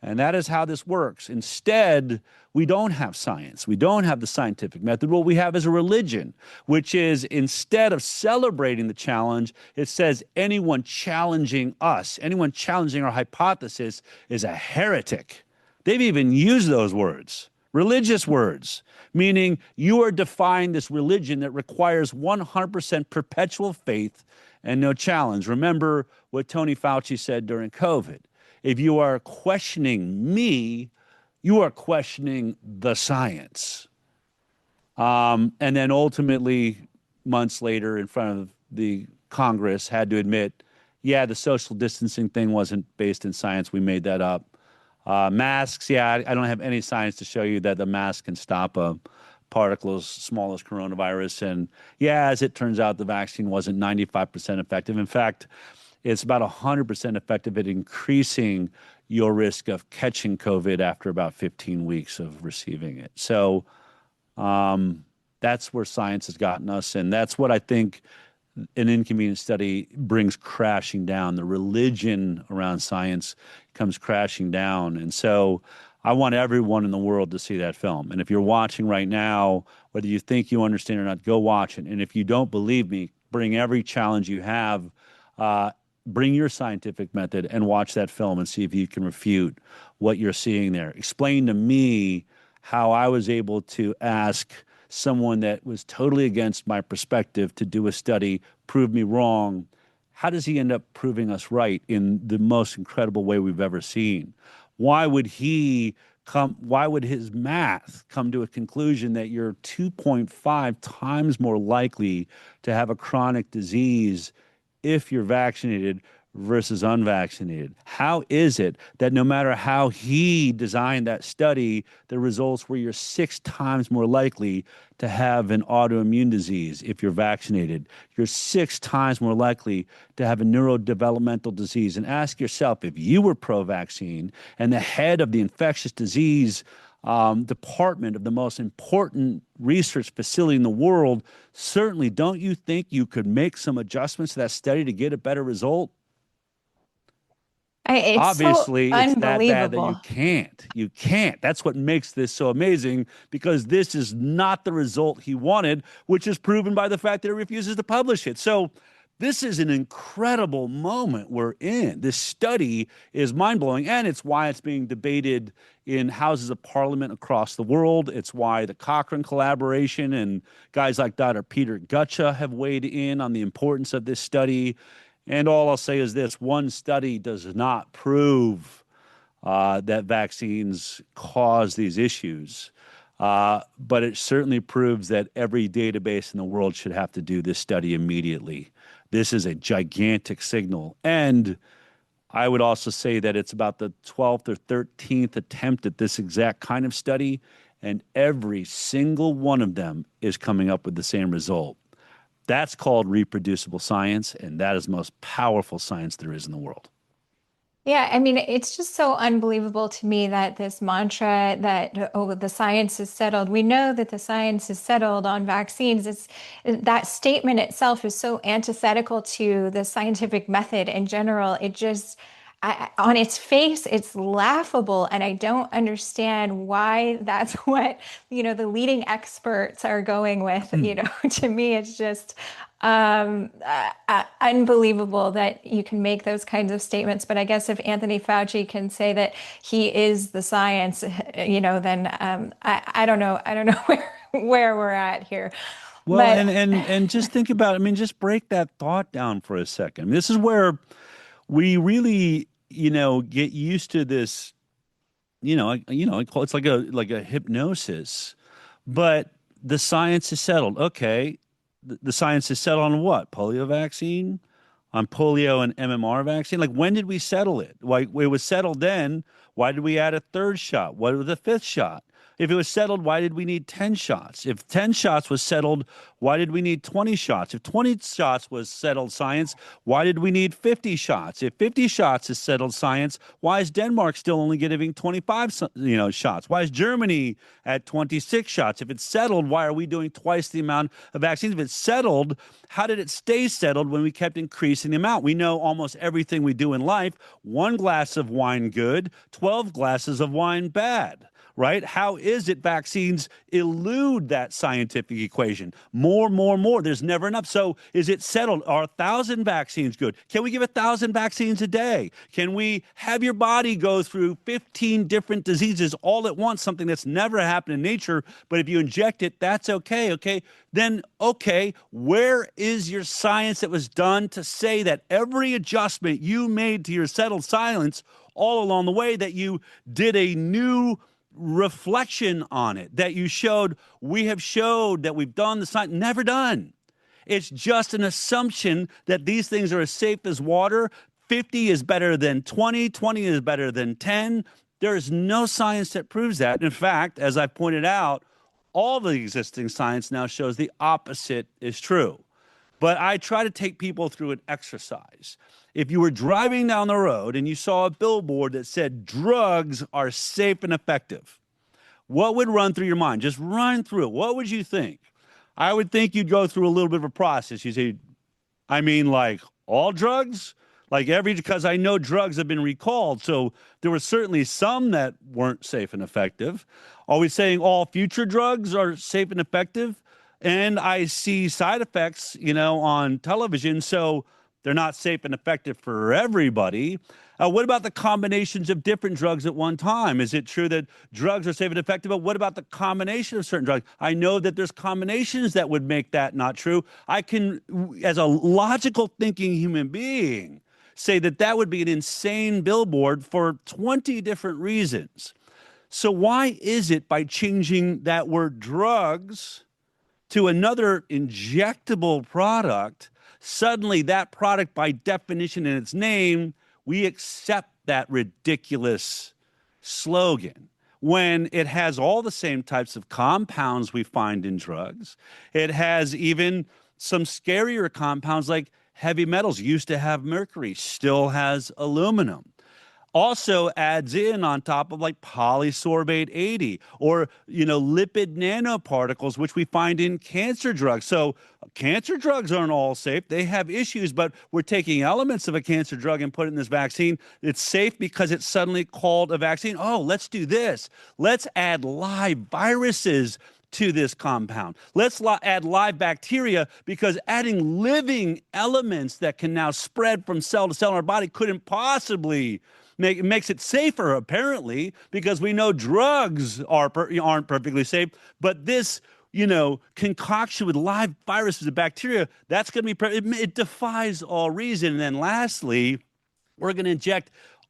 And that is how this works. Instead, we don't have science. We don't have the scientific method. What we have is a religion, which is, instead of celebrating the challenge, it says anyone challenging us, anyone challenging our hypothesis is a heretic. They've even used those words, religious words, meaning you are defying this religion that requires 100% perpetual faith and no challenge. Remember what Tony Fauci said during COVID. If you are questioning me, you are questioning the science. And then ultimately, months later, in front of the Congress, had to admit, yeah, the social distancing thing wasn't based in science. We made that up. Masks, yeah, I don't have any science to show you that the mask can stop a particle as small as coronavirus. And yeah, as it turns out, the vaccine wasn't 95% effective. In fact, it's about 100% effective at increasing your risk of catching COVID after about 15 weeks of receiving it. So that's where science has gotten us. And that's what I think an inconvenient study brings crashing down. The religion around science comes crashing down. And so I want everyone in the world to see that film. And if you're watching right now, whether you think you understand or not, go watch it. And if you don't believe me, bring every challenge you have, bring your scientific method and watch that film and see if you can refute what you're seeing there. Explain to me how I was able to ask someone that was totally against my perspective to do a study, prove me wrong. How does he end up proving us right in the most incredible way we've ever seen? Why would his math come to a conclusion that you're 2.5 times more likely to have a chronic disease if you're vaccinated versus unvaccinated? How is it that no matter how he designed that study, the results were you're 6 times more likely to have an autoimmune disease if you're vaccinated? You're 6 times more likely to have a neurodevelopmental disease. And ask yourself, if you were pro-vaccine and the head of the infectious disease department of the most important research facility in the world, certainly don't you think you could make some adjustments to that study to get a better result?
It's so
Obviously, it's that bad that you
unbelievable.
can't. You can't. That's what makes this so amazing, because this is not the result he wanted, which is proven by the fact that he refuses to publish it. So this is an incredible moment we're in. This study is mind-blowing, and it's why it's being debated in houses of parliament across the world. It's why the Cochrane collaboration and guys like Dr. Peter Gutcha have weighed in on the importance of this study. And all I'll say is this: one study does not prove that vaccines cause these issues, but it certainly proves that every database in the world should have to do this study immediately. This is a gigantic signal. And I would also say that it's about the 12th or 13th attempt at this exact kind of study, and every single one of them is coming up with the same result. That's called reproducible science, and that is the most powerful science there is in the world.
Yeah, I mean, it's just so unbelievable to me that this mantra that, oh, the science is settled. We know that the science is settled on vaccines. That statement itself is so antithetical to the scientific method in general. It just, on its face, it's laughable, and I don't understand why that's what, the leading experts are going with. To me, it's just unbelievable that you can make those kinds of statements. But I guess if Anthony Fauci can say that he is the science, then I don't know. I don't know where we're at here.
Well,
But
and just think about it. I mean, just break that thought down for a second. I mean, this is where we really, get used to this. It's like a hypnosis, but the science is settled. Okay, the science is settled on what? Polio vaccine, on polio and MMR vaccine. Like, when did we settle it? Like, it was settled then. Why did we add a third shot? What was the fifth shot? If it was settled, why did we need 10 shots? If 10 shots was settled, why did we need 20 shots? If 20 shots was settled science, why did we need 50 shots? If 50 shots is settled science, why is Denmark still only giving 25 shots? Why is Germany at 26 shots? If it's settled, why are we doing twice the amount of vaccines? If it's settled, how did it stay settled when we kept increasing the amount? We know almost everything we do in life: 1 glass of wine good, 12 glasses of wine bad. Right? How is it vaccines elude that scientific equation? More. There's never enough. So is it settled? Are 1,000 vaccines good? Can we give 1,000 vaccines a day? Can we have your body go through 15 different diseases all at once, something that's never happened in nature, but if you inject it, that's okay, Then, where is your science that was done to say that every adjustment you made to your settled science all along the way, that you did a new reflection on it, that you showed, we have showed that we've done the science? Never done. It's just an assumption that these things are as safe as water. 50 is better than 20, 20 is better than 10. There is no science that proves that. In fact, as I pointed out, all the existing science now shows the opposite is true. But I try to take people through an exercise. If you were driving down the road and you saw a billboard that said drugs are safe and effective, what would run through your mind? Just run through it. What would you think? I would think you'd go through a little bit of a process. You say, I mean, like all drugs? Because I know drugs have been recalled. So there were certainly some that weren't safe and effective. Are we saying all future drugs are safe and effective? And I see side effects, on television. So they're not safe and effective for everybody. What about the combinations of different drugs at one time? Is it true that drugs are safe and effective? But what about the combination of certain drugs? I know that there's combinations that would make that not true. I can, as a logical thinking human being, say that would be an insane billboard for 20 different reasons. So why is it by changing that word drugs to another injectable product, suddenly that product, by definition in its name, we accept that ridiculous slogan when it has all the same types of compounds we find in drugs? It has even some scarier compounds like heavy metals. Used to have mercury, still has aluminum. also adds in on top of like polysorbate 80 or, lipid nanoparticles, which we find in cancer drugs. So cancer drugs aren't all safe. They have issues, but we're taking elements of a cancer drug and put it in this vaccine. It's safe because it's suddenly called a vaccine. Oh, let's do this. Let's add live viruses to this compound. Let's add live bacteria, because adding living elements that can now spread from cell to cell in our body couldn't possibly makes it safer, apparently, because we know drugs aren't perfectly safe. But this, concoction with live viruses and bacteria, that's going to be, it defies all reason. And then lastly, we're going to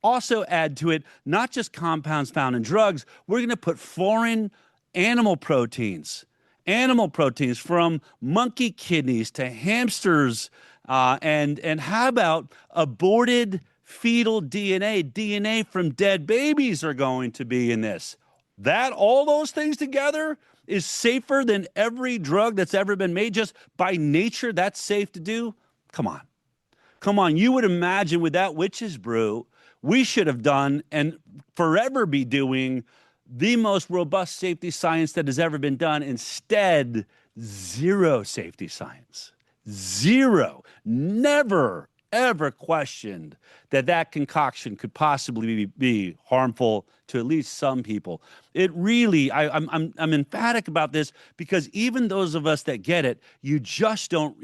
also add to it, not just compounds found in drugs, we're going to put foreign animal proteins from monkey kidneys to hamsters, and how about aborted fetal DNA from dead babies are going to be in this. All those things together is safer than every drug that's ever been made. Just by nature, that's safe to do. Come on. You would imagine with that witch's brew, we should have done and forever be doing the most robust safety science that has ever been done. Instead, zero safety science. Zero. Never, ever questioned that concoction could possibly be harmful to at least some people. It really, I'm emphatic about this, because even those of us that get it, you just don't,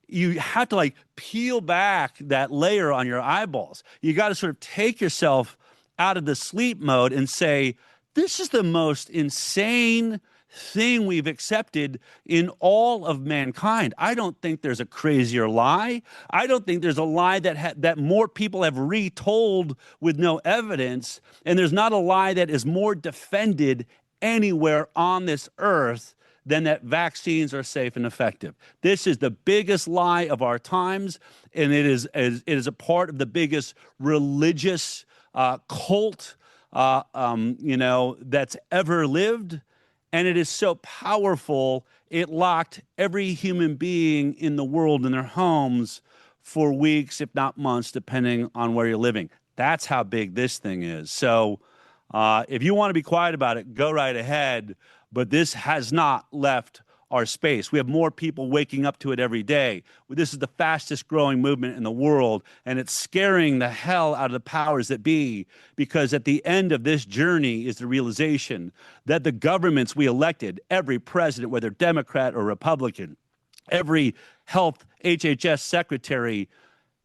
you have to like peel back that layer on your eyeballs. You got to sort of take yourself out of the sleep mode and say, this is the most insane thing we've accepted in all of mankind. I don't think there's a crazier lie. I don't think there's a lie that more people have retold with no evidence. And there's not a lie that is more defended anywhere on this earth than that vaccines are safe and effective. This is the biggest lie of our times, and it is a part of the biggest religious cult that's ever lived. And it is so powerful, it locked every human being in the world in their homes for weeks, if not months, depending on where you're living. That's how big this thing is. So if you want to be quiet about it, go right ahead. But this has not left our space. We have more people waking up to it every day. This is the fastest growing movement in the world, and it's scaring the hell out of the powers that be, because at the end of this journey is the realization that the governments we elected, every president, whether Democrat or Republican, every health HHS secretary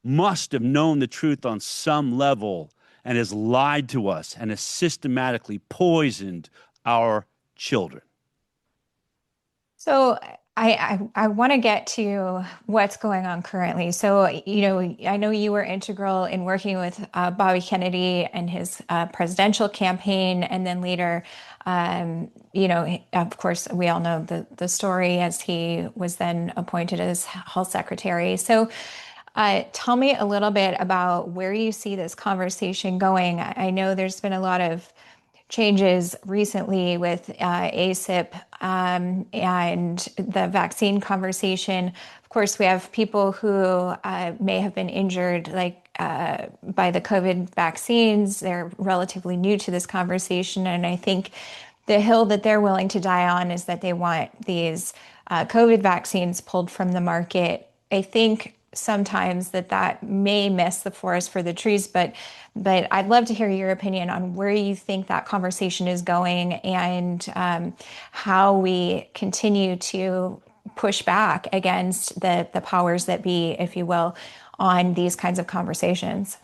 must have known the truth on some level and has lied to us and has systematically poisoned our children.
So I want to get to what's going on currently. So, I know you were integral in working with Bobby Kennedy and his presidential campaign, and then later, of course, we all know the story as he was then appointed as health secretary. So, tell me a little bit about where you see this conversation going. I know there's been a lot of changes recently with ACIP and the vaccine conversation. Of course, we have people who may have been injured by the COVID vaccines. They're relatively new to this conversation. And I think the hill that they're willing to die on is that they want these COVID vaccines pulled from the market. I think sometimes that may miss the forest for the trees, but I'd love to hear your opinion on where you think that conversation is going, and how we continue to push back against the powers that be, if you will, on these kinds of conversations.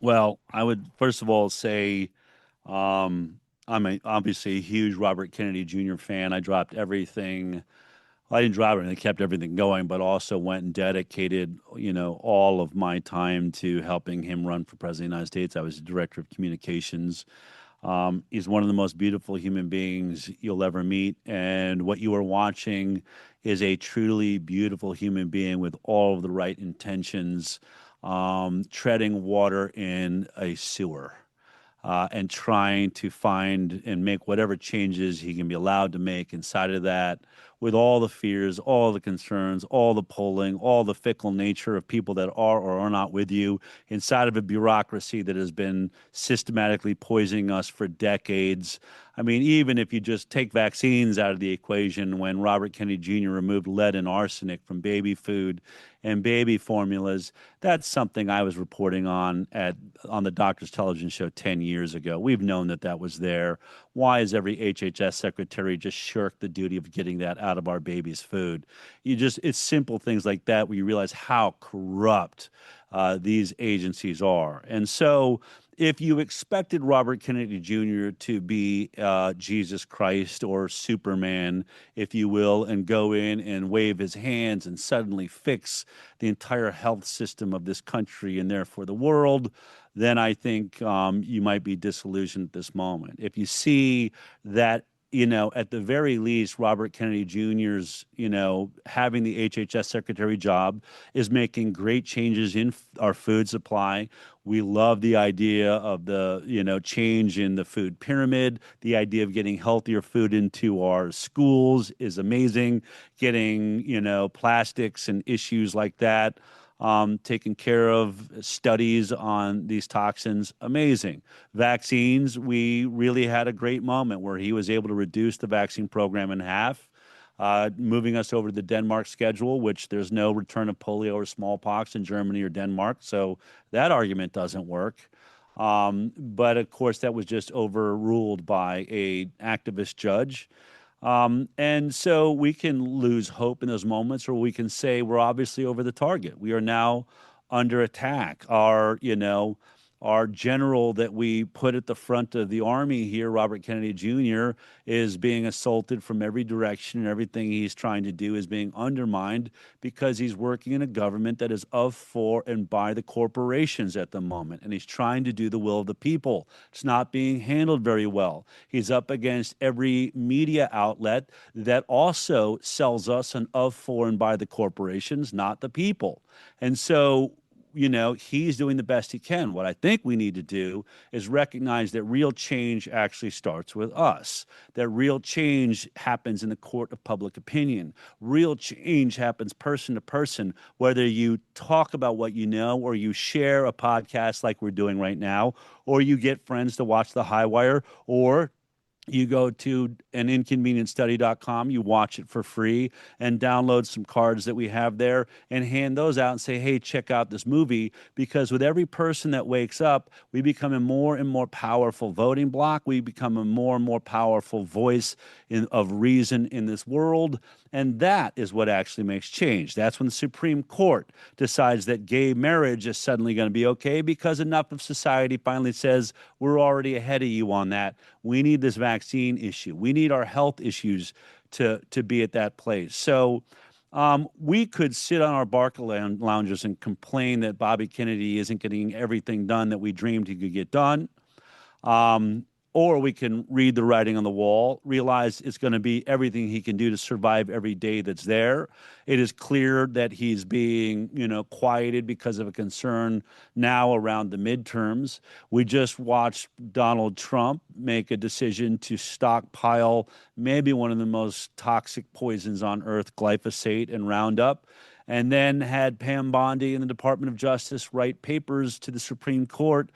Well, I would first of all say I'm obviously a huge Robert Kennedy Jr. fan. I dropped everything. I didn't drop it, and kept everything going, but also went and dedicated, all of my time to helping him run for president of the United States. I was director of communications. He's one of the most beautiful human beings you'll ever meet. And what you are watching is a truly beautiful human being with all of the right intentions, treading water in a sewer. And trying to find and make whatever changes he can be allowed to make inside of that with all the fears, all the concerns, all the polling, all the fickle nature of people that are or are not with you inside of a bureaucracy that has been systematically poisoning us for decades. I mean, even if you just take vaccines out of the equation, when Robert Kennedy Jr. removed lead and arsenic from baby food and baby formulas, that's something I was reporting on the Doctor's Television show 10 years ago. We've known that that was there. Why has every HHS secretary just shirked the duty of getting that out of our baby's food? It's simple things like that where you realize how corrupt these agencies are. And so if you expected Robert Kennedy Jr. to be Jesus Christ or Superman, if you will, and go in and wave his hands and suddenly fix the entire health system of this country and therefore the world, then I think you might be disillusioned at this moment. If you see that, at the very least, Robert Kennedy Jr.'s, having the HHS secretary job is making great changes in our food supply. We love the idea of the, change in the food pyramid. The idea of getting healthier food into our schools is amazing. Getting, plastics and issues like that taking care of, studies on these toxins, amazing. Vaccines, we really had a great moment where he was able to reduce the vaccine program in half, moving us over to the Denmark schedule, which there's no return of polio or smallpox in Germany or Denmark, so that argument doesn't work. But of course, that was just overruled by an activist judge. And so we can lose hope in those moments, or we can say we're obviously over the target. We are now under attack. Our general that we put at the front of the army here, Robert Kennedy Jr., is being assaulted from every direction, and everything he's trying to do is being undermined because he's working in a government that is of, for, and by the corporations at the moment, and he's trying to do the will of the people. It's not being handled very well. He's up against every media outlet that also sells us an of, for, and by the corporations, not the people. And so he's doing the best he can. What I think we need to do is recognize that real change actually starts with us, that real change happens in the court of public opinion. Real change happens person to person, whether you talk about what you know, or you share a podcast like we're doing right now, or you get friends to watch the HighWire, or you go to aninconvenientstudy.com, you watch it for free and download some cards that we have there and hand those out and say, hey, check out this movie. Because with every person that wakes up, we become a more and more powerful voting bloc. We become a more and more powerful voice of reason in this world. And that is what actually makes change. That's when the Supreme Court decides that gay marriage is suddenly going to be okay because enough of society finally says, we're already ahead of you on that. We need this vaccine issue. We need our health issues to be at that place. So we could sit on our barca lounges and complain that Bobby Kennedy isn't getting everything done that we dreamed he could get done. Or we can read the writing on the wall, realize it's going to be everything he can do to survive every day that's there. It is clear that he's being, quieted because of a concern now around the midterms. We just watched Donald Trump make a decision to stockpile maybe one of the most toxic poisons on earth, glyphosate and Roundup, and then had Pam Bondi and the Department of Justice write papers to the Supreme Court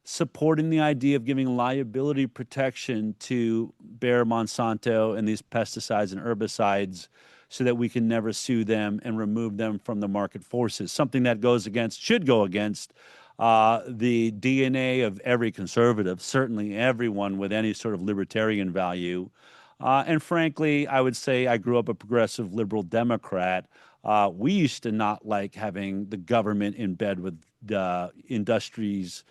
supporting the idea of giving liability protection to Bayer, Monsanto, and these pesticides and herbicides so that we can never sue them and remove them from the market forces, something that should go against the DNA of every conservative, certainly everyone with any sort of libertarian value. And frankly, I would say I grew up a progressive liberal Democrat. We used to not like having the government in bed with the industries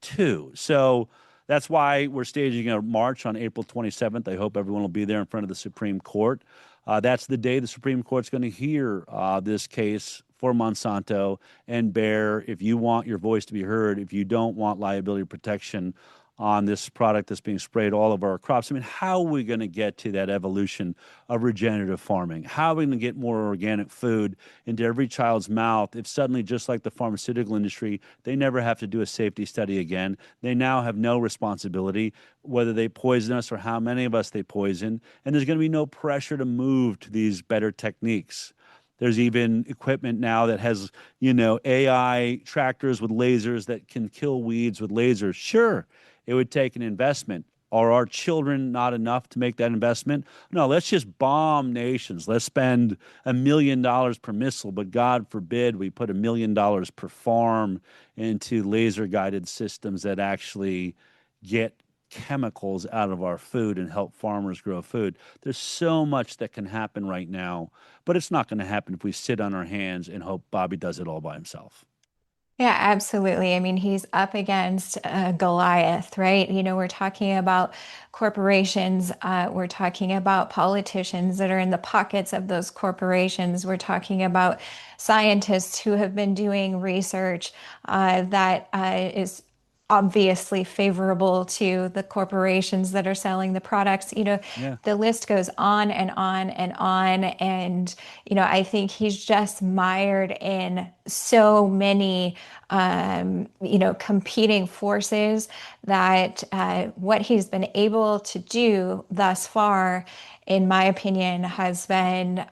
too. So that's why we're staging a march on April 27th. I hope everyone will be there in front of the Supreme Court. That's the day the Supreme Court's going to hear this case for Monsanto and Bayer. If you want your voice to be heard, if you don't want liability protection on this product that's being sprayed all over our crops. I mean, how are we going to get to that evolution of regenerative farming? How are we going to get more organic food into every child's mouth if suddenly, just like the pharmaceutical industry, they never have to do a safety study again? They now have no responsibility whether they poison us or how many of us they poison, and there's going to be no pressure to move to these better techniques. There's even equipment now that has, AI tractors with lasers that can kill weeds with lasers. Sure, it would take an investment. Are our children not enough to make that investment? No, let's just bomb nations. Let's spend $1 million per missile, but God forbid we put $1 million per farm into laser guided systems that actually get chemicals out of our food and help farmers grow food. There's so much that can happen right now, but it's not going to happen if we sit on our hands and hope Bobby does it all by himself.
Yeah, absolutely. I mean, he's up against Goliath, right? We're talking about corporations, we're talking about politicians that are in the pockets of those corporations, we're talking about scientists who have been doing research that is obviously favorable to the corporations that are selling the products.
Yeah.
The list goes on and on and on. And, I think he's just mired in so many, competing forces that what he's been able to do thus far, in my opinion, has been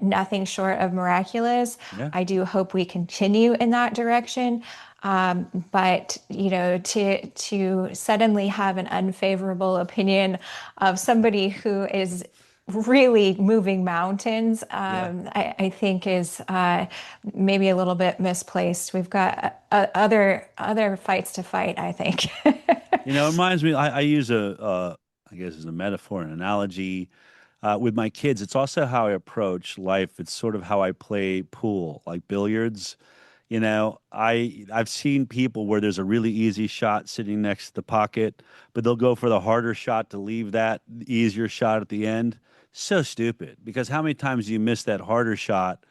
nothing short of miraculous.
Yeah.
I do hope we continue in that direction. But to suddenly have an unfavorable opinion of somebody who is really moving mountains,
Yeah.
I think is maybe a little bit misplaced. We've got other fights to fight, I think.
It reminds me, I use I guess as a metaphor, an analogy, with my kids. It's also how I approach life. It's sort of how I play pool, like billiards. I've seen people where there's a really easy shot sitting next to the pocket, but they'll go for the harder shot to leave that easier shot at the end. So stupid, because how many times do you miss that harder shot?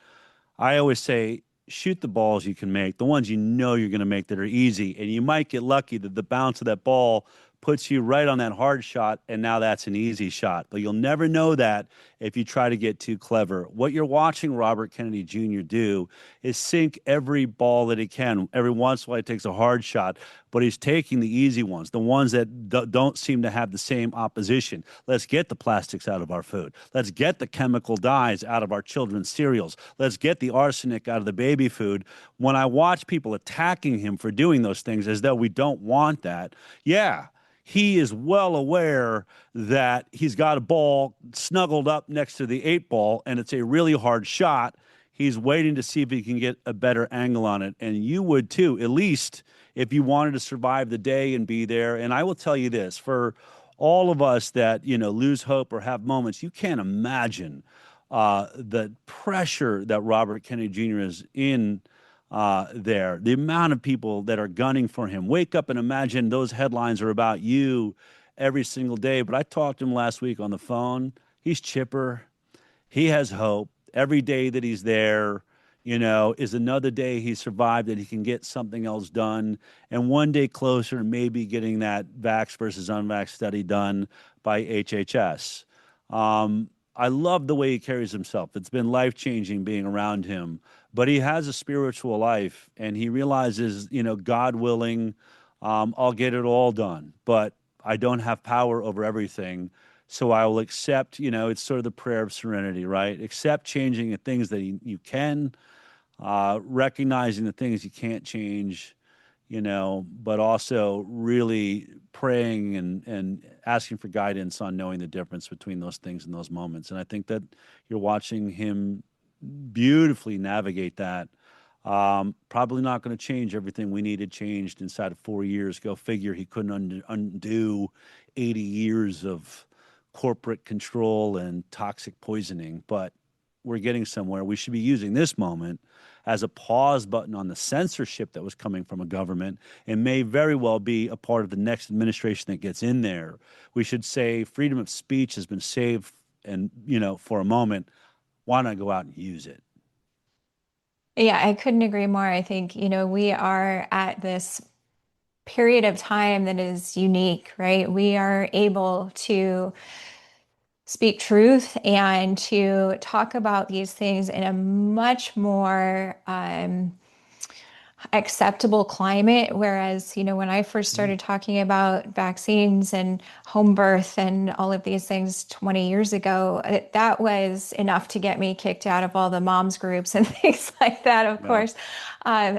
I always say, shoot the balls you can make, the ones you know you're going to make that are easy. And you might get lucky that the bounce of that ball puts you right on that hard shot, and now that's an easy shot. But you'll never know that if you try to get too clever. What you're watching Robert Kennedy Jr. do is sink every ball that he can. Every once in a while, he takes a hard shot, but he's taking the easy ones, the ones that don't seem to have the same opposition. Let's get the plastics out of our food. Let's get the chemical dyes out of our children's cereals. Let's get the arsenic out of the baby food. When I watch people attacking him for doing those things as though we don't want that, yeah, he is well aware that he's got a ball snuggled up next to the 8 ball and it's a really hard shot. He's waiting to see if he can get a better angle on it. And you would too, at least if you wanted to survive the day and be there. And I will tell you this, for all of us that, lose hope or have moments, you can't imagine the pressure that Robert Kennedy Jr. is in there. The amount of people that are gunning for him. Wake up and imagine those headlines are about you every single day. But I talked to him last week on the phone. He's chipper. He has hope. Every day that he's there, is another day he survived that he can get something else done. And one day closer, maybe getting that vax versus unvax study done by HHS. I love the way he carries himself. It's been life-changing being around him. But he has a spiritual life, and he realizes, God willing, I'll get it all done. But I don't have power over everything. So I will accept, it's sort of the prayer of serenity, right? Accept changing the things that you can, recognizing the things you can't change, but also really praying and asking for guidance on knowing the difference between those things and those moments. And I think that you're watching him beautifully navigate that. Probably not going to change everything we needed changed inside of 4 years. Go figure, he couldn't undo 80 years of corporate control and toxic poisoning, but we're getting somewhere. We should be using this moment as a pause button on the censorship that was coming from a government and may very well be a part of the next administration that gets in there. We should say freedom of speech has been saved and, for a moment, why not go out and use it?
Yeah, I couldn't agree more. I think, we are at this period of time that is unique, right? We are able to speak truth and to talk about these things in a much more acceptable climate. Whereas, when I first started talking about vaccines and home birth and all of these things 20 years ago, that was enough to get me kicked out of all the moms groups and things like that, of
Yeah,
course.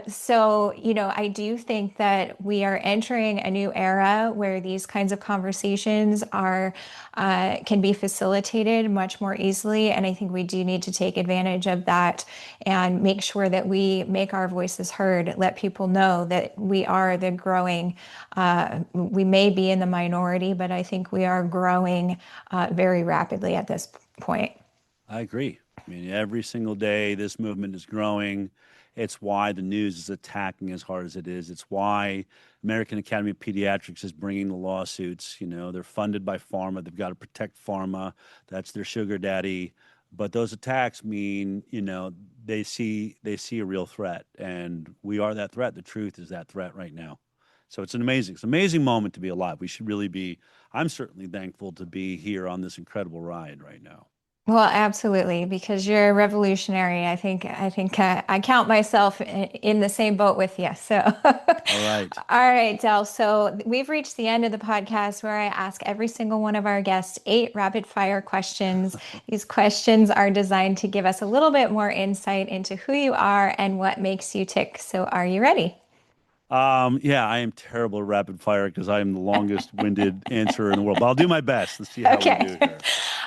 So, I do think that we are entering a new era where these kinds of conversations can be facilitated much more easily. And I think we do need to take advantage of that and make sure that we make our voices heard, let people know that we are the growing, we may be in the minority, but I think we are growing very rapidly at this point.
I agree. I mean, every single day this movement is growing. It's why the news is attacking as hard as it is. It's why American Academy of Pediatrics is bringing the lawsuits. They're funded by pharma. They've got to protect pharma. That's their sugar daddy. But those attacks mean, they see a real threat, and we are that threat. The truth is that threat right now. So it's an amazing moment to be alive. We should really be. I'm certainly thankful to be here on this incredible ride right now.
Well, absolutely, because you're a revolutionary. I count myself in the same boat with you. So,
All right.
all right, Del. So we've reached the end of the podcast where I ask every single one of our guests 8 rapid fire questions. These questions are designed to give us a little bit more insight into who you are and what makes you tick. So, are you ready?
Yeah, I am terrible at rapid fire because I am the longest winded answerer in the world, but I'll do my best. Let's see how we
Okay.
do here.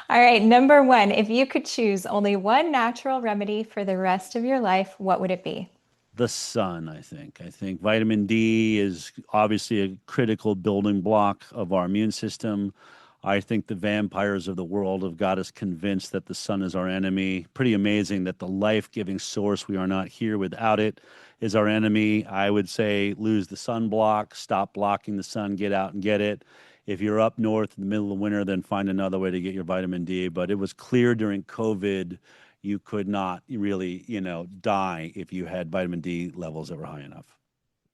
All right. Number one, if you could choose only one natural remedy for the rest of your life, what would it be?
The sun, I think. I think vitamin D is obviously a critical building block of our immune system. I think the vampires of the world have got us convinced that the sun is our enemy. Pretty amazing that the life giving source, we are not here without it, is our enemy. I would say lose the sunblock, stop blocking the sun, get out and get it. If you're up north in the middle of winter, then find another way to get your vitamin D. But it was clear during COVID you could not really, die if you had vitamin D levels that were high enough.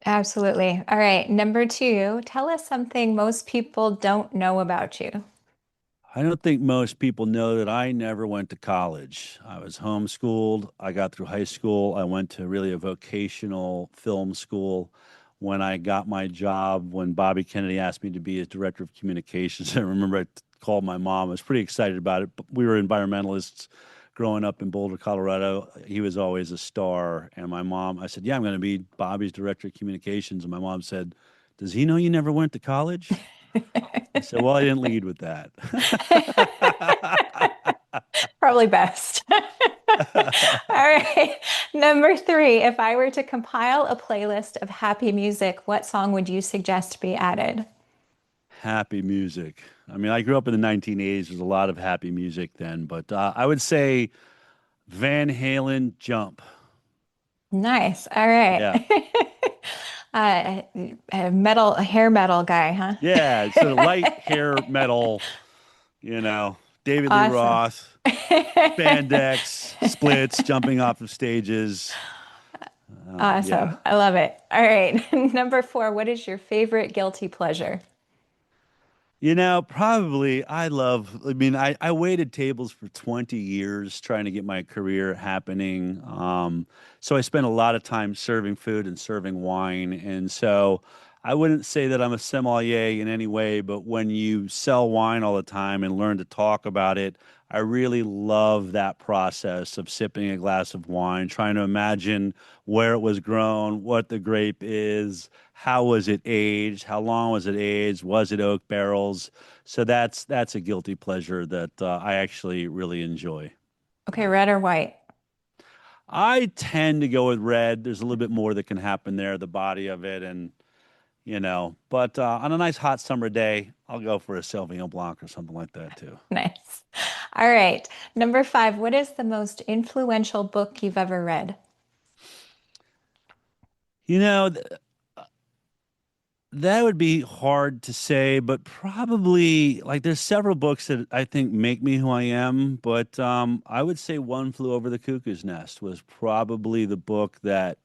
Absolutely. All right. Number two, tell us something most people don't know about you.
I don't think most people know that I never went to college. I was homeschooled. I got through high school. I went to really a vocational film school. When I got my job, when Bobby Kennedy asked me to be his director of communications, I remember I called my mom. I was pretty excited about it. But we were environmentalists growing up in Boulder, Colorado. He was always a star. And my mom, I said, "Yeah, I'm going to be Bobby's director of communications." And my mom said, "Does he know you never went to college?" I said, "Well, I didn't lead with that."
Probably best. All right. Number three, if I were to compile a playlist of happy music, what song would you suggest be added?
Happy music. I mean, I grew up in the 1980s. There's a lot of happy music then, but I would say Van Halen, Jump.
Nice. All right.
Yeah.
A hair metal guy, huh?
Yeah. Sort of light hair metal, you know, David Lee
Awesome.
Roth, spandex, splits, jumping off of stages. Yeah.
Awesome. I love it. All right. Number four, what is your favorite guilty pleasure?
Probably I mean, I waited tables for 20 years trying to get my career happening. So I spent a lot of time serving food and serving wine. And so I wouldn't say that I'm a sommelier in any way, but when you sell wine all the time and learn to talk about it, I really love that process of sipping a glass of wine, trying to imagine where it was grown, what the grape is, how was it aged, how long was it oak barrels. So that's a guilty pleasure that I actually really enjoy.
Okay, red or white?
I tend to go with red. There's a little bit more that can happen there, the body of it, and But on a nice hot summer day, I'll go for a Sauvignon Blanc or something like that too.
Nice. All right. Number five, what is the most influential book you've ever read?
You know, th- that would be hard to say, but probably like there's several books that I think make me who I am, but I would say One Flew Over the Cuckoo's Nest was probably the book that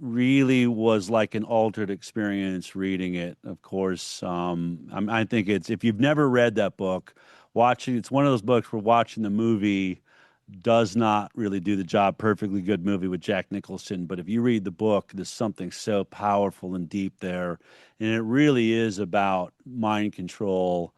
really was like an altered experience reading it. Of course, I think it's if you've never read that book, watching it's one of those books where watching the movie does not really do the job. Perfectly good movie with Jack Nicholson, but if you read the book, there's something so powerful and deep there, and it really is about mind control,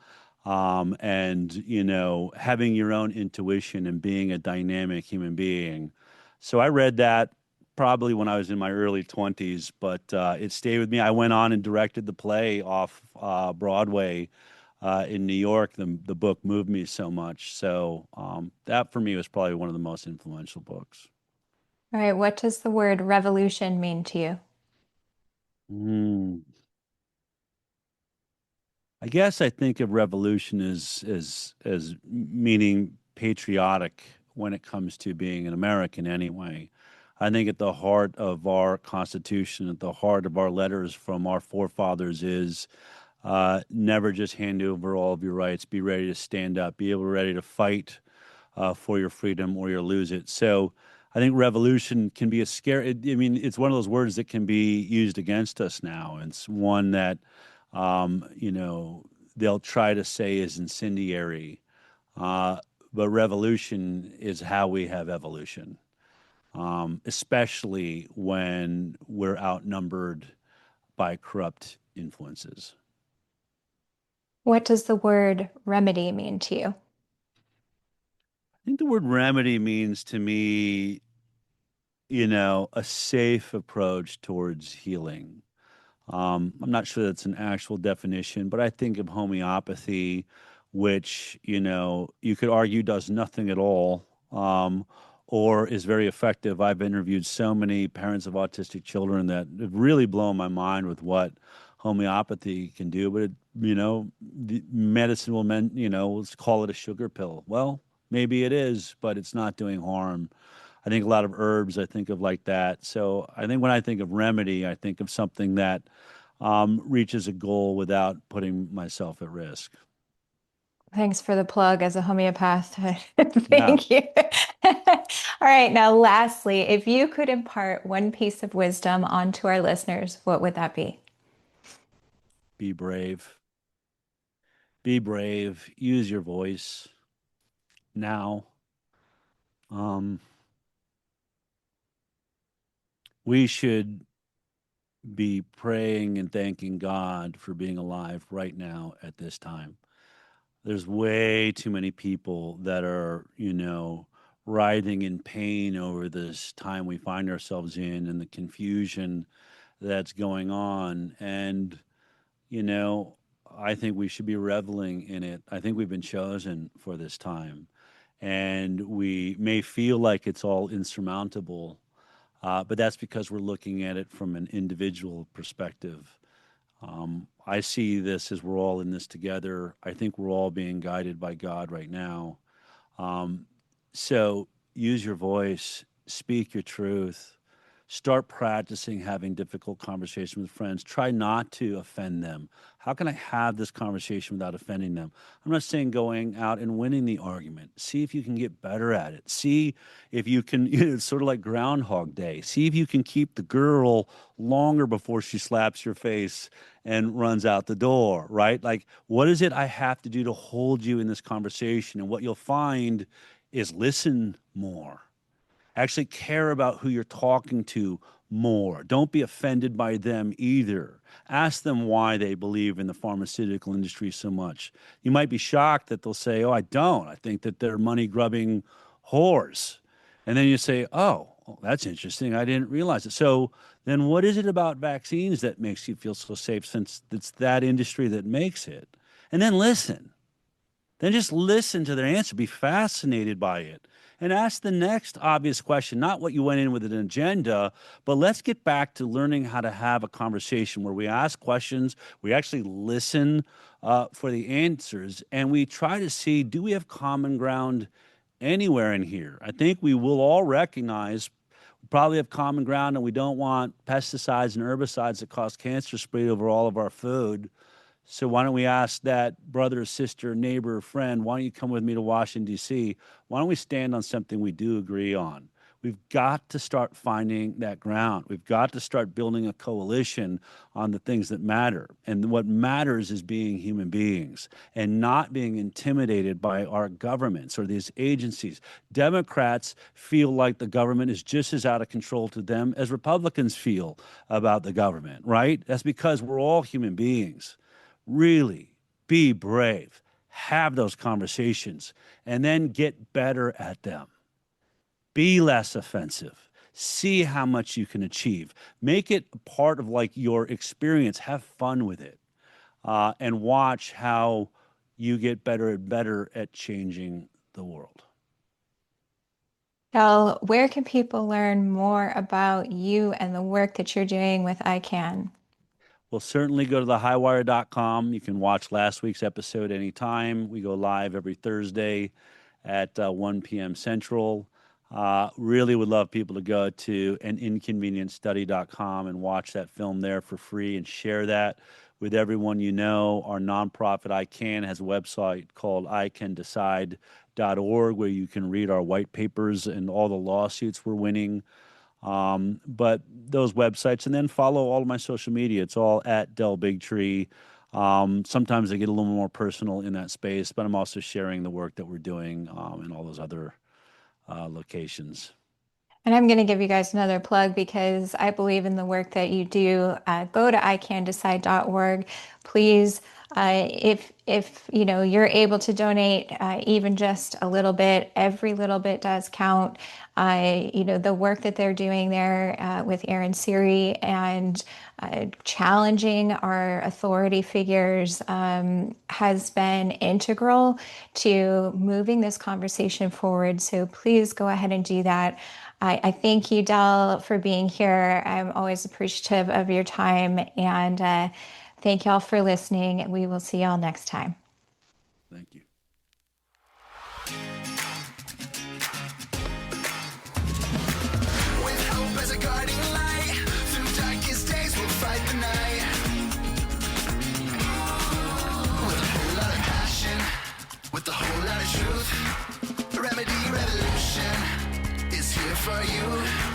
and having your own intuition and being a dynamic human being. So I read that probably when I was in my early 20s, but it stayed with me. I went on and directed the play off Broadway in New York. The book moved me so much. So that for me was probably one of the most influential books.
All right, what does the word revolution mean to you?
Mm. I guess I think of revolution as meaning patriotic when it comes to being an American anyway. I think at the heart of our Constitution, at the heart of our letters from our forefathers is never just hand over all of your rights. Be ready to stand up. Be able ready to fight for your freedom, or you'll lose it. So I think revolution can be a scary. I mean, it's one of those words that can be used against us now. It's one that they'll try to say is incendiary. Uh, but revolution is how we have evolution, especially when we're outnumbered by corrupt influences.
What does the word remedy mean to you?
I think the word remedy means to me, a safe approach towards healing. I'm not sure that's an actual definition, but I think of homeopathy, which, you could argue does nothing at all, or is very effective. I've interviewed so many parents of autistic children that have really blown my mind with what homeopathy can do. But, the medicine will let's call it a sugar pill. Well, maybe it is, but it's not doing harm. I think a lot of herbs I think of like that. So I think when I think of remedy, I think of something that reaches a goal without putting myself at risk.
Thanks for the plug as a homeopath.
Yeah,
Thank you. All right, now lastly, if you could impart one piece of wisdom onto our listeners, what would that be?
be brave. Be brave. Use your voice now. Um, we should be praying and thanking God for being alive right now at this time. There's way too many people that are, writhing in pain over this time we find ourselves in and the confusion that's going on. And, you know, I think we should be reveling in it. I think we've been chosen for this time. And we may feel like it's all insurmountable, but that's because we're looking at it from an individual perspective. I see this as we're all in this together. I think we're all being guided by God right now. Um, so use your voice, speak your truth, start practicing having difficult conversations with friends. Try not to offend them. How can I have this conversation without offending them? I'm not saying going out and winning the argument. See if you can get better at it. See if you can, it's sort of like Groundhog Day. See if you can keep the girl longer before she slaps your face and runs out the door, right? Like, what is it I have to do to hold you in this conversation? And what you'll find is listen more. Actually care about who you're talking to more. Don't be offended by them either. Ask them why they believe in the pharmaceutical industry so much. You might be shocked that they'll say, "Oh, I don't. I think that they're money grubbing whores." And then you say, "Oh, well, that's interesting. I didn't realize it." So then what is it about vaccines that makes you feel so safe, since it's that industry that makes it? And then listen. Then just listen to their answer. Be fascinated by it. And ask the next obvious question, not what you went in with an agenda, but let's get back to learning how to have a conversation where we ask questions, we actually listen for the answers, and we try to see, do we have common ground anywhere in here? I think we will all recognize we probably have common ground, and we don't want pesticides and herbicides that cause cancer sprayed over all of our food. So why don't we ask that brother, sister, neighbor, friend, why don't you come with me to Washington, D.C.? Why don't we stand on something we do agree on? We've got to start finding that ground. We've got to start building a coalition on the things that matter. And what matters is being human beings and not being intimidated by our governments or these agencies. Democrats feel like the government is just as out of control to them as Republicans feel about the government, right? That's because we're all human beings. Really, be brave, have those conversations, and then get better at them. Be less offensive. See how much you can achieve. Make it part of like your experience. Have fun with it, and watch how you get better and better at changing the world.
Del, where can people learn more about you and the work that you're doing with ICANN?
Well, certainly go to the HighWire.com. You can watch last week's episode anytime. We go live every Thursday at 1 p.m. Central. Really would love people to go to aninconvenientstudy.com and watch that film there for free and share that with everyone you know. Our nonprofit ICANN has a website called iCanDecide.org where you can read our white papers and all the lawsuits we're winning. But those websites, and then follow all of my social media. It's all at Del Bigtree. Sometimes I get a little more personal in that space, but I'm also sharing the work that we're doing in all those other locations.
And I'm going to give you guys another plug because I believe in the work that you do. Go to iCanDecide.org. Please, if you know you're able to donate even just a little bit, every little bit does count. You know, the work that they're doing there with Aaron Siri and challenging our authority figures has been integral to moving this conversation forward. So please go ahead and do that. I thank you, Del, for being here. I'm always appreciative of your time, and thank y'all for listening. We will see y'all next time.
Thank you.
With hope as a guiding light, through darkest days we'll fight the night. With a whole lot of passion, with a whole lot of truth, remedy revolution is here for you.